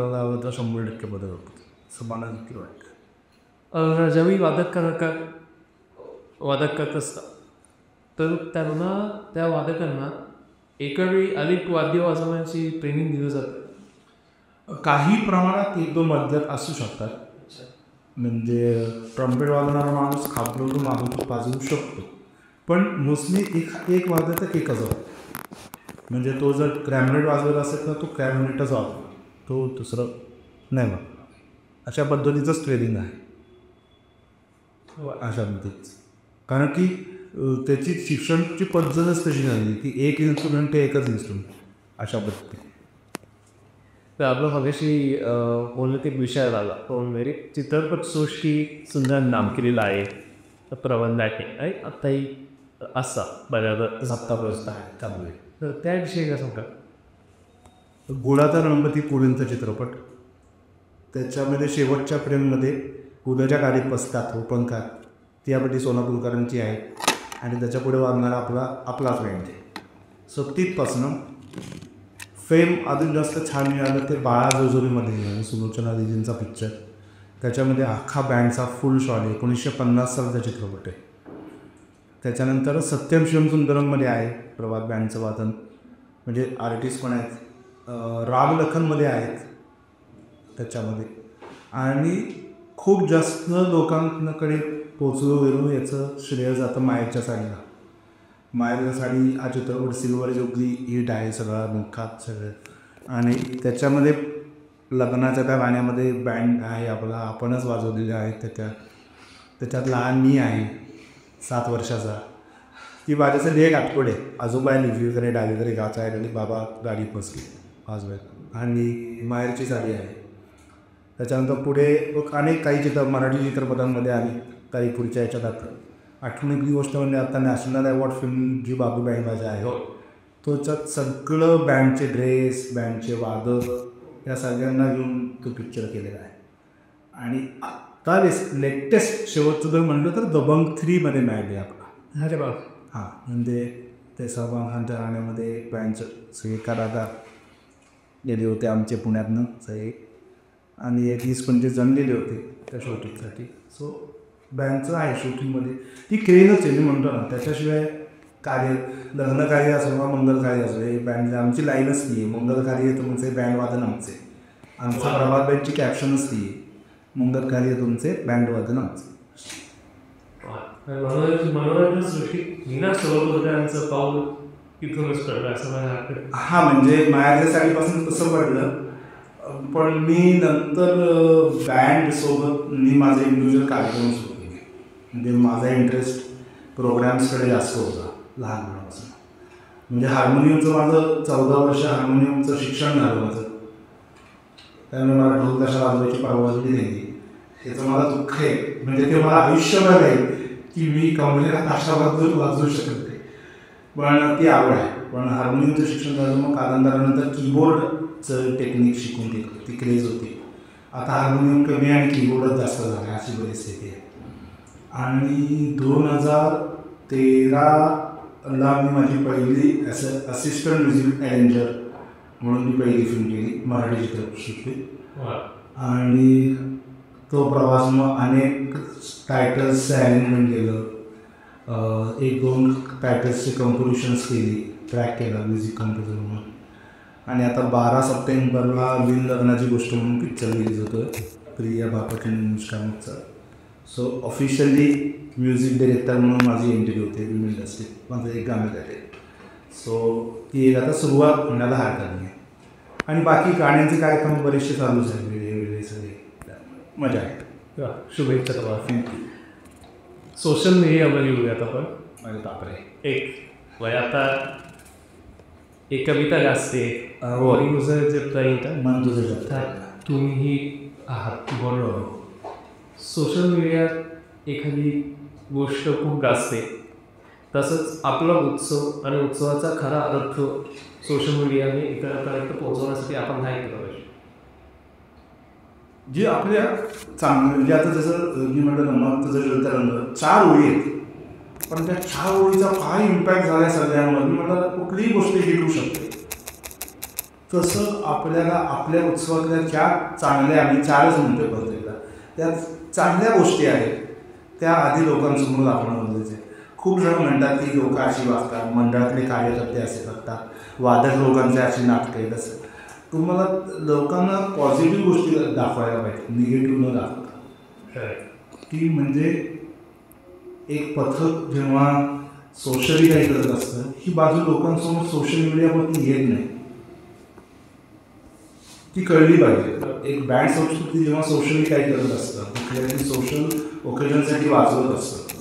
तर 100% बदल होतो असं मला नक्की वाटतं. ज्यावेळी वादक करत असतात तर त्यांना त्या वादकांना एका वेळी अनेक वाद्य वाजवण्याची ट्रेनिंग दिली जाते. काही प्रमाणात 1-2 वाद्यात असू शकतात. म्हणजे ट्रम्पेट वाजवणारा माणूस खापरून मागून वाजवू शकतो, पण मोस्टली एक वाद्याचा एकच वाजतो. म्हणजे तो जर क्रॅमनेट वाजवला असेल तर तो क्रॅमनेटच वाजवतो, तो दुसरं नाही वाजवत. अशा पद्धतीचंच ट्रेनिंग आहे अशा पद्धतीचं. कारण की त्याची शिक्षणाची पद्धतच तशी झाली की एक इन्स्ट्रुमेंट ते एकच इन्स्ट्रुमेंट अशा पद्धतीने. तर आपलं मगाशी बोलण्यात एक विषय आला पण मेरी चित्रपटसृष्टी सुंदर नाम केलेलं आहे प्रबंधाने आहे आत्ताही असा बऱ्याच सत्ता व्यवस्था आहे त्यामुळे. तर त्याविषयी काय सांगा. गुळाचा गणपती पुढीलचा चित्रपट त्याच्यामध्ये शेवटच्या फ्रेममध्ये उद्याच्या गाडीत बसतात ओपणकार ती आपली सोलापूरकरांची आहे आणि त्याच्या पुढे वाजणारा आपलाच बँड आहे. सो तिथपासनं फेम अजून जास्त छान मिळालं ते बाळा जोजोरीमध्ये आणि सुलोचना दिदींचा पिक्चर. त्याच्यामध्ये अख्खा बँडचा फुल शॉट आहे. 1950 सालचा चित्रपट आहे. त्याच्यानंतर सत्यम शिवम सुंदरममध्ये आहे प्रभात बँडचं वादन, म्हणजे आर्टिस्ट पण आहेत. राग लखनमध्ये आहेत त्याच्यामध्ये. आणि खूप जास्त लोकांकडे पोचलो गेलो याचं श्रेय जातं मायेच्या साडीला. मायेच्या साडी हा चित्रपट सिल्वर जुबली हिट आहे सगळा मुखात सगळं. आणि त्याच्यामध्ये लग्नाच्या त्या गाण्यामध्ये बँड आहे आपला आपणच वाजवलेले आहेत. त्याच्यात लहान मी आहे 7 वर्षाचा. ती माझ्याचं लेख आठवडे आजोबा लिव्हीकडे डावीकडे गाचा आहे आणि बाबा गाडी बसली वाजवायला आणि माहेरची साडी आहे. त्याच्यानंतर पुढे अनेक काही मराठी चित्रपटांमध्ये आली काही पुढच्या याच्यात. आठवणीतली गोष्ट म्हणजे आता नॅशनल अवॉर्ड फिल्म जी बाबू बँड माझ्या आहे त्याच्यात सगळं बँडचे ड्रेस बँडचे वादक या सगळ्यांना घेऊन तो पिक्चर केलेला आहे. आणि आता लेटेस्ट शेवटचं जर म्हणलं तर दबंग 3मध्ये मिळाले आपला. अरे बाबा हां म्हणजे ते सलमान खानच्या गाण्यामध्ये बँडचं सगळे कलाकार गेले होते आमचे पुण्यातनं सगळे आणि 20-25 जण गेले होते त्या शूटिंगसाठी. सो बँडचं आहे शूटिंगमध्ये ती क्रेनच आहे मी म्हणतो ना. त्याच्याशिवाय लग्न कार्य असो किंवा मंगल कार्य असो हे बँड आमची लाईनच ती आहे. मंगल कार्य तुमचे बँड वादन आमचे. आमचं प्रभात बँडची कॅप्शनच ती आहे मंगल कार्य तुमचे बँड वादन आमचे. मनोरंजन सृष्टीत मीना सोबत पाऊल इथूनच पडलं असं मला वाटतं. हा म्हणजे मायाच्या साडीपासून कसं पडलं, पण मी नंतर बँडसोबत मी माझे इंडिव्हिज्युअल कार्यक्रम सुरू केले. म्हणजे माझा इंटरेस्ट प्रोग्रॅम्सकडे जास्त होता लहानपणापासून. म्हणजे हार्मोनियमचं माझं 14 वर्ष हार्मोनियमचं शिक्षण झालं माझं. त्यामुळे मला ढोल कशा वाजवायची परवानगी नाही याचं मला दुःख आहे. म्हणजे ते मला आयुष्यभर आहे की मी कमलेला ताशाबद्दल वाजवू शकत नाही, पण ती आवड आहे. पण हार्मोनियमचं शिक्षण झालं मग कालांतरानंतर कीबोर्डचं टेक्निक शिकून ती क्रेज होती. आता हार्मोनियम कमी आणि कीबोर्डच जास्त झालं अशी परिस्थिती आहे. आणि 2013ला मी माझी पहिली असिस्टंट म्युझिक अरेंजर म्हणून मी पहिली फिल्म केली मराठी चित्रपटसृष्टीत. आणि तो प्रवास मग अनेक टायटल्सचं अरेंजमेंट केलं. 1-2 टायटल्सचे कंपोजिशन्स केली ट्रॅक केला म्युझिक कंपोजर म्हणून. आणि आता 12 सप्टेंबरला विन लग्नाची गोष्ट म्हणून पिक्चर रिलीज होतो प्रिया बापट आणि अनुष्का मुखचा. सो ऑफिशियली म्युझिक डिरेक्टर म्हणून माझी एंट्री होते फिल्म इंडस्ट्रीत. माझं एक गाणं आहे. सो ती एक आता सुरुवात होण्याला हरकत नाही. आणि बाकी गाण्यांचे कार्यक्रम बरेचसे चालूच आहेत वेगळे सगळे. मजा आहे. शुभेच्छा तुम्हाला. थँक्यू. सोशल मीडियावर येऊयात आपण. माझे तापरे एक वय आता एक कविता गाजते तुझं जे प्रेम मन तुझं जगतं. तुम्ही आहात बरोबर. सोशल मीडियात एखादी गोष्ट खूप गाजते, तसंच आपला उत्सव आणि उत्सवाचा खरा अर्थ सोशल मीडियाने इतरांपर्यंत पोहोचवण्यासाठी आपण काय केलं पाहिजे? जे आपल्या चांगलं म्हणजे आता जसं मी म्हटलं ना मग तुझं जगतं रंग 4 ओळी आहेत, पण त्या 4 ओळीचा काय इम्पॅक्ट झाला सगळ्यांवर. मी म्हटलं कुठलीही गोष्ट हिट होऊ शकते. तसं आपल्याला आपल्या उत्सवातल्या ज्या चांगल्या आम्ही 4च म्हणतो प्रत्येकदा त्या चांगल्या गोष्टी आहेत त्या आधी लोकांसमोर दाखवणं गरजेचं आहे. खूप जण म्हणतात की लोक अशी वागतात, मंडळातले कार्यकर्ते असे करतात, वादक लोकांचे अशी नाटकं आहेत. असं तुम्हाला लोकांना पॉझिटिव्ह गोष्टी दाखवायला पाहिजे, निगेटिव्ह न दाखवता. ती म्हणजे एक पथक जेव्हा सोशली काही करत असतं ही बाजू लोकांसमोर सोशल मीडियावरती येत नाही, ती कळली पाहिजे. एक बँड संस्कृती जेव्हा सोशली काही करत असतं कुठल्या तरी सोशल ओकेजनसाठी वाचवत असतं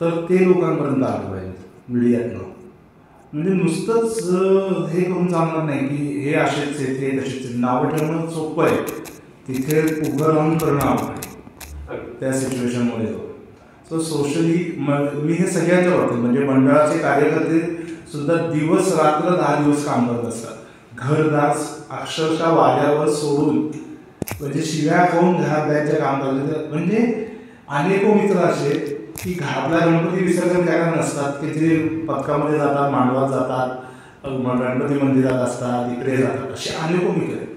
तर ते लोकांपर्यंत आलं पाहिजे मीडियातनं. म्हणजे नुसतंच हे करून चालणार नाही की हे असेच आहे ते तसेच आहे. नावं ठेवणं सोपं आहे, तिथे उभं राहून करणं आवडतं त्या सिच्युएशनमध्ये. सो सोशली मी हे सगळ्यांच्या बाबतीत म्हणजे मंडळाचे कार्यकर्ते सुद्धा दिवस रात्र 10 दिवस काम करत असतात. घरदास अक्षरशः वाऱ्यावर सोडून म्हणजे शिव्या खाऊन घरात जायचं काम करतात. म्हणजे अनेको मित्र असे की घरातला गणपती विसर्जन करायला नसतात की ते पथकामध्ये जातात, मांडवात जातात, गणपती मंदिरात असतात, इकडे जातात, असे अनेको मित्र आहेत.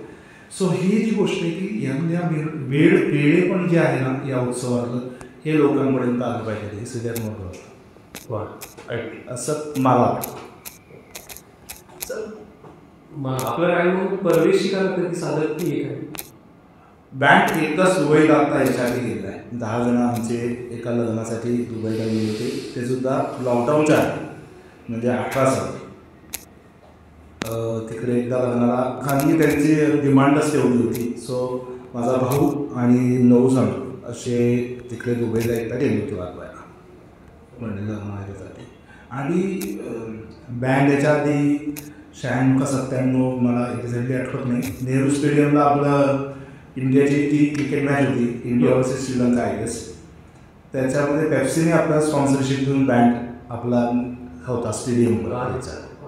सो ही जी गोष्ट आहे की यातल्या वेळे पण जे आहे ना या उत्सवातलं हे लोकांपर्यंत आलं पाहिजे. हे सगळ्यात महत्त्वाचं. वा, असं मला वाटतं. आपलं काय परदेशी कधी सादर की आहे बँड एकदाच दुबईला आता याच्याआधी गेलेला आहे. 10 जण आमचे एका लग्नासाठी दुबईला गेले होते. ते सुद्धा लॉकडाऊनच्या आहे म्हणजे 18 साली. तिकडे एकदा लग्नाला खाली त्यांची डिमांडच तेवढी होती. सो माझा भाऊ आणि 9 जण असे तिकडे दुबईला एकदा गेले होते वाजवायला म्हणजे लग्नासाठी. आणि बँड याच्या आधी 96 का 97 मला एक्झॅक्टली आठवत नाही, नेहरू स्टेडियमला आपलं इंडियाची ती क्रिकेट मॅच होती, India versus Sri Lanka I guess. त्याच्यामध्ये पेप्सीने आपला स्पॉन्सरशिप देऊन बँड आपला होता स्टेडियमवर.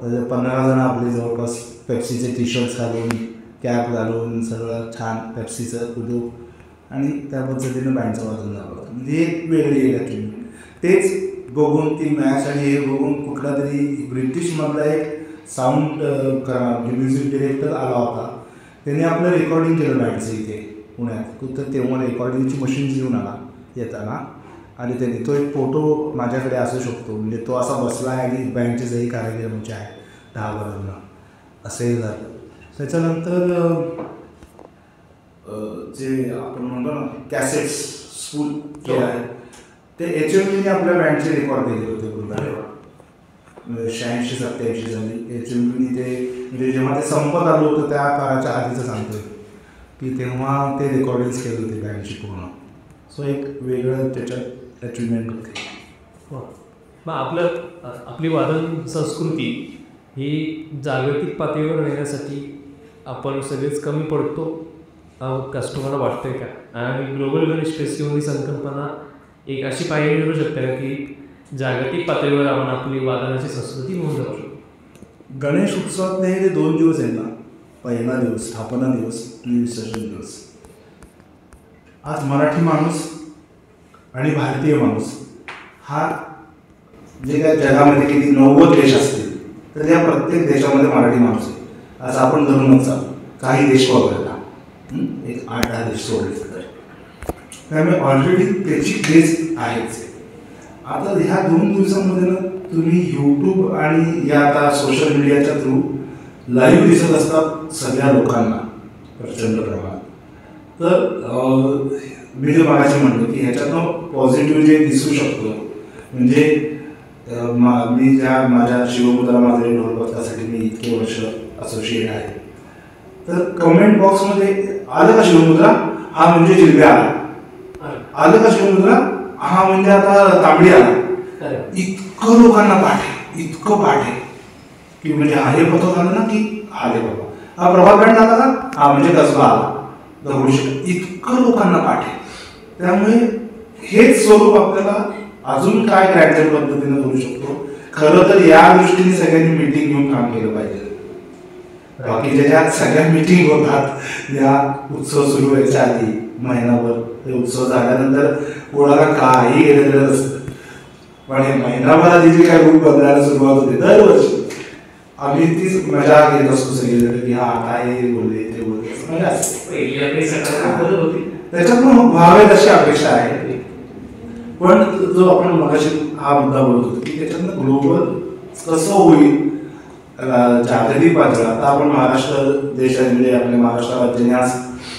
तर 15 जण आपले जवळपास पेप्सीचे टी शर्ट्स घालून कॅप घालून सगळं छान पेप्सीचं उद्योग आणि त्या पद्धतीनं बँडचं वाजून झालं. म्हणजे एक वेगळी इलेक्ट्रिक तेच बघून ती मॅच आणि हे बघून कुठला तरी ब्रिटिशमधला एक साऊंड म्हणजे म्युझिक डिरेक्टर आला होता. त्याने आपलं रेकॉर्डिंग केलं बँडचं इथे पुण्यात. तर तेव्हा रेकॉर्डिंगची मशीन घेऊन आला येताना आणि त्याने तो एक फोटो माझ्याकडे असू शकतो. म्हणजे तो असा बसला आहे आणि बँडचे जरी कार्यक्रमाचे आहे 10 वर्षांना असंही झालं. त्याच्यानंतर जे आपण म्हणतो ना कॅसेट्स स्कूल जे आहे ते HMVने आपल्या बँडचे रेकॉर्ड केले होते पूर्ण 86-87 साली. HMVने ते म्हणजे जेव्हा ते संपत आलं होतं त्या काळाच्या आधीचं सांगतोय की तेव्हा ते रेकॉर्डिंग्स केले होते बँडची पूर्ण. सो एक वेगळं त्याच्यात अचिव्हमेंट होते. मग आपली वादन संस्कृती ही जागतिक पातळीवर नेण्यासाठी आपण सगळेच कमी पडतो कसं तुम्हाला वाटतंय का? आणि ग्लोबल गणेश फेस्टिवल ही संकल्पना एक अशी पायरी मिळू शकते का की जागतिक पातळीवर आपण आपली वादनाची संस्कृती घेऊन जाऊ शकतो? गणेश उत्सवात हे 2 दिवस आहेत ना, पहिला दिवस स्थापना दिवस आणि विसर्जन दिवस. आज मराठी माणूस आणि भारतीय माणूस हा जे काय जगामध्ये किती 90 देश असतील तर या प्रत्येक देशामध्ये मराठी माणूस आहे. आज आपण धरूनच चालू काही देश वगळला एक 8-10 देश सोडले तर त्यामुळे ऑलरेडी त्याची बेस आहेच. आता ह्या 2 दिवसांमध्ये ना तुम्ही यूट्यूब आणि या आता सोशल मीडियाच्या थ्रू लाईव्ह दिसत असतात सगळ्या लोकांना प्रचंड प्रमाणात. तर मी जे मागाशी म्हणतो की ह्याच्यातनं पॉझिटिव्ह जे दिसू शकतो म्हणजे मी ज्या माझ्या शिवमुद्रा माझे ढोलपथकासाठी मी इतके वर्ष असोसिएट आहे, तर कमेंट बॉक्समध्ये आलं का शिवमुद्रा हा म्हणजे जिल्ह्या आला, आलं का शिवमुद्रा हा म्हणजे आता तांबडी आला, इतकं लोकांना पाठ आहे, इतकं पाठ आहे की म्हणजे आले पथक आलं ना की आले बाबा, हा प्रभात बँड आला का हा म्हणजे कसबा आला, दगडूशेठ, इतकं लोकांना पाठ आहे. त्यामुळे हेच स्वरूप आपल्याला अजून काय ग्रँडर पद्धतीने करू शकतो. खरं तर या दृष्टीने सगळ्यांनी मीटिंग घेऊन काम केलं पाहिजे. बाकीच्या ज्या सगळ्या मीटिंग होतात या उत्सव सुरू व्हायच्या आधी महिनाभर, ते उत्सव झाल्यानंतर कोणाला काही गेलेलं नसतं, पण हे महिनाभर आधी जी काय रूप बदलायला सुरुवात होते दरवर्षी आम्ही तीच मजा घेत असतो सगळीकडे की हा काय बोलले ते बोलले मजा असते. त्याच्यात मग व्हावे तशी अपेक्षा आहे. पण जो आपण मगाशी हा मुद्दा बोलत होतो की त्याच्यातनं ग्लोबल कसं होईल जागतिक पातळीवर. आता आपण महाराष्ट्र देशात म्हणजे आपल्या महाराष्ट्र राज्याने आज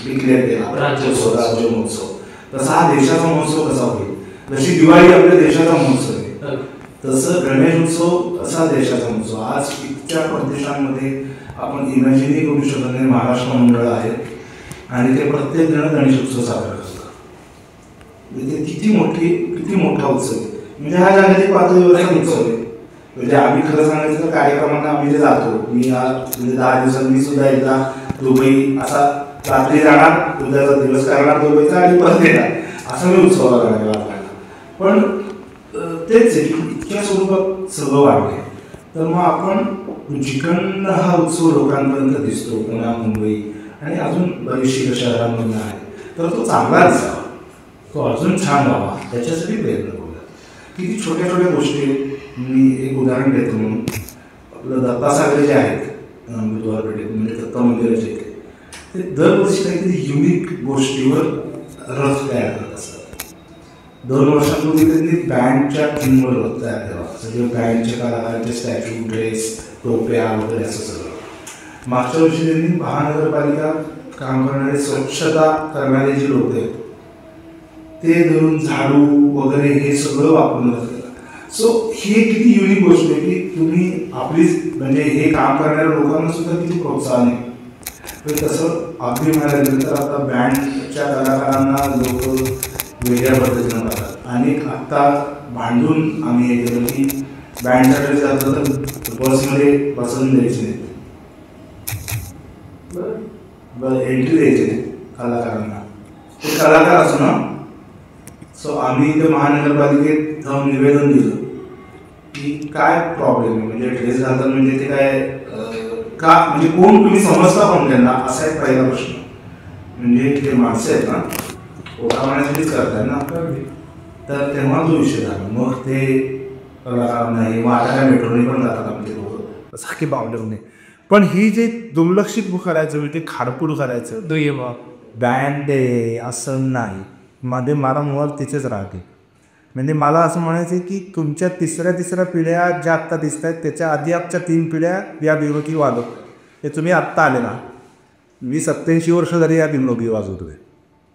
डिक्लेअर केला राज्य महोत्सव, तसा हा देशाचा महोत्सव कसा होईल. जशी दिवाळी आपल्या देशाचा महोत्सव आहे तसं गणेश उत्सव असा देशाचा महोत्सव. आज इतक्या प्रदेशांमध्ये आपण इमॅजिनही करू शकत नाही महाराष्ट्र मंडळ आहेत आणि ते प्रत्येक जण गणेश उत्सव साजरा करतात. म्हणजे किती मोठा उत्सव आहे. म्हणजे हा जागतिक पातळीवरचा उत्सव आहे. म्हणजे आम्ही खरं सांगायचं तर कार्यक्रमांना आम्ही जे जातो, मी म्हणजे 10 दिवसांनी मी सुद्धा एकदा दुबई असा रात्री जाणार, उद्याचा दिवस करणार दुबईचा आणि परत येणार, असं मी उत्सवाला लागला. पण तेच आहे की इतक्या स्वरूपात सगळं वाढलंय. तर मग आपण जिकडनं हा उत्सव लोकांपर्यंत दिसतो, पुणे मुंबई आणि अजून बरीचशी शहरांमधून आहे, तर तो चांगला दिसावा, तो अजून छान व्हावा त्याच्यासाठी प्रयत्न करूया. किती छोट्या छोट्या गोष्टी. मी एक उदाहरण देतो म्हणून आपलं दत्तासागरे जे आहेत बुधवारपेठेत म्हणजे दत्ता मंदिराचे इथे, ते दरवर्षी काहीतरी युनिक गोष्टीवर रथ तयार करत असतात. 2 वर्षांपूर्वी त्यांनी बँडच्या थीमवर रथ तयार केला. सगळे बँडचे कलाकारांचे स्टॅच्यू, ड्रेस, टोप्या वगैरे असं सगळं. मागच्या वर्षी त्यांनी महानगरपालिका काम करणारे स्वच्छता करणारे जे लोक आहेत ते धरून झाडू वगैरे हे सगळं वापरून केलं. सो हे किती युनिक गोष्ट आहे की तुम्ही आपली म्हणजे हे काम करणाऱ्या लोकांना सुद्धा किती प्रोत्साहन आहे. तर तसं अगदी म्हणायला गेलं तर आता बँडच्या कलाकारांना लोक वेगळ्या पद्धतीनं करतात. आणि आत्ता भांडून आम्ही हे केलं की बँडचा ड्रेस घातला तर बसमध्ये बसून द्यायची नाही, एंट्री द्यायची नाही कलाकारांना, ते कलाकार असो ना. सो आम्ही इथे महानगरपालिकेत जाऊन निवेदन दिलं की काय प्रॉब्लेम आहे, म्हणजे ड्रेस घालतात म्हणजे ते काय का म्हणजे कोण तुम्ही समजता पण त्यांना, असा एक पहिला प्रश्न. म्हणजे ते माणसं आहेत ना, पोटा पाण्यासाठीच करताय ना. तर तेव्हा जो विषय झाला, मग ते कलाकार नाही, मग आता काय मेट्रोने पण जातात आपले लोक सारखे बावडवणे. पण ही जे दुर्लक्षित करायचं ते खाडपूर करायचं बँड आहे असं नाही. मध्ये मला मुळात तिथेच राहते. म्हणजे मला असं म्हणायचं की तुमच्या तिसऱ्या पिढ्या ज्या आत्ता दिसत आहेत त्याच्या आधी आमच्या 3 पिढ्या या बिनोकी वाजवत, ते तुम्ही आत्ता आले ना. मी 87 वर्ष झाली या बिनोकी वाजवतोय.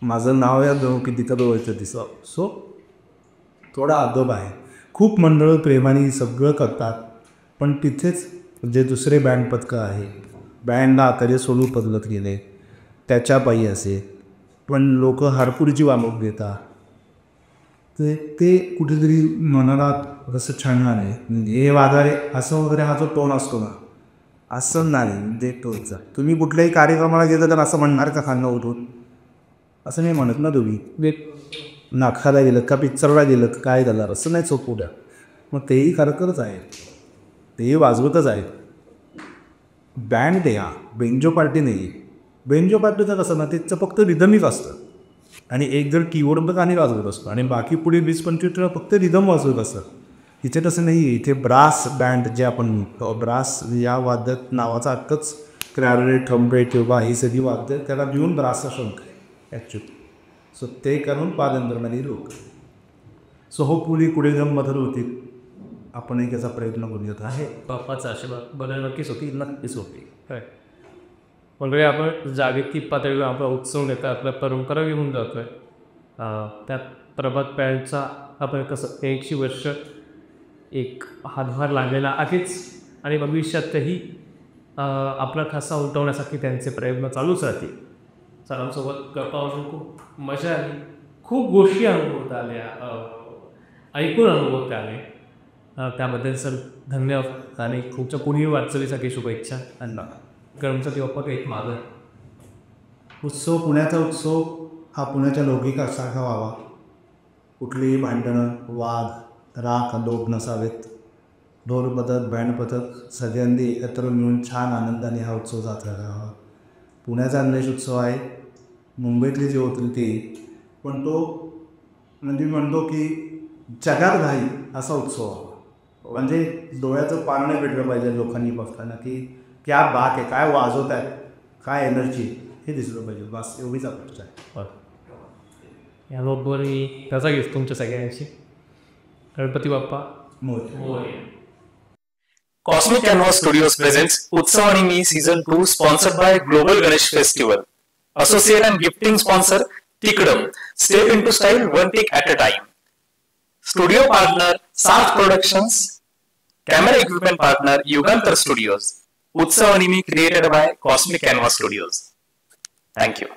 माझं नाव या बिनोकी तिथं जवळचं दिसतं. सो थोडा अदब आहे. खूप मंडळं प्रेमाने सगळं करतात, पण तिथेच जे दुसरे बँड पथकं आहे, बँडला आता जे सोलू बदलत गेले त्याच्या पायी असे, पण लोक हरपूरची वामक देतात. ते कुठेतरी मनाला कसं छान आहे. हे वाजारे असं वगैरे हा जो टोन असतो ना, असं नाही ते टोनचा. तुम्ही कुठल्याही कार्यक्रमाला गेलं तर असं म्हणणार का खाणं उठून, असं नाही म्हणत ना. तुम्ही नाटकाला गेलं का पिक्चरला गेलं का काय झालं असं नाही चोप उद्या. मग तेही करतच आहेत, तेही वाजवतच आहेत. बँड आहे हा, बेंजो पार्टी नाही आहे. बेंजो पार्टीचं कसं ना, त्याचं फक्त रिदमिक असतं आणि एक जर कीबोर्ड गाणी वाजवत असतो आणि बाकी पुढे 20-25 फक्त रिदम वाजवत असतं. इथे तसं नाही आहे. इथे ब्रास बँड जे आपण म्हणतो, ब्रास या वाद्यात नावाचा हक्कच क्लॅरिनेट, ट्रम्पेट किंवा ही सगळी वाद्य त्याला घेऊन ब्रासचा शंख आहे ॲक्च्युली. सो ते करून पादंद्रमानी लोक. सो हो पुढे पुढे जम मदत होती. आपण एक याचा प्रयत्न करूयात. आहे बाप्पाचा आशीर्वाद बदल नक्कीच होती. काय म्हणजे आपण जागतिक पातळीवर आपला उत्सव नेता आपल्या परंपरा घेऊन जातोय. त्यात प्रभात पॅडचा आपण कसं 100 वर्ष एक हातभार लागलेला आहेच आणि भविष्यातही आपला ठसा उलटवण्यासाठी त्यांचे प्रयत्न चालूच राहतील. सरांसोबत गप्पा वाजून खूप मजा आली. खूप गोष्टी अनुभवता आल्या, ऐकून अनुभवता आले. त्याबद्दल सर धन्यवाद आणि खूपच्या पुढील वाटचालीसाठी शुभेच्छा. आणि गणपती बाप्पा काही मागं उत्सव, पुण्याचा उत्सव हा पुण्याच्या लौकिकासारखा व्हावा. कुठलीही भांडणं, वाद, राग, लोभ नसावेत. ढोल पथक, बँड पथक सगळ्यांनी एकत्र मिळून छान आनंदाने हा उत्सव जात राहावा. पुण्याचा गणेश उत्सव आहे, मुंबईतली जी होती ती, पण तो म्हणजे म्हणतो की जगात नाही असा उत्सव व्हावा. म्हणजे डोळ्याचं पान नाही भेटलं पाहिजे लोकांनी बघताना की क्या बात आहे, काय वाजवत आहे, काय एनर्जी, हे दिसलं पाहिजे. बस एवढीच अपेक्षा आहे. याबरोबर मी त्याचा घेतो तुमच्या सगळ्यांशी. Ganpati Bappa Morya. Cosmic Canvas Studios presents Utsav and Me Season 2 sponsored by Global Ganesh Festival. Associate and gifting sponsor Tikdam. Step into style one pick at a time. Studio partner Sarth Productions. Camera equipment partner Yugantar Studios. Utsav and Me created by Cosmic Canvas Studios. Thank you.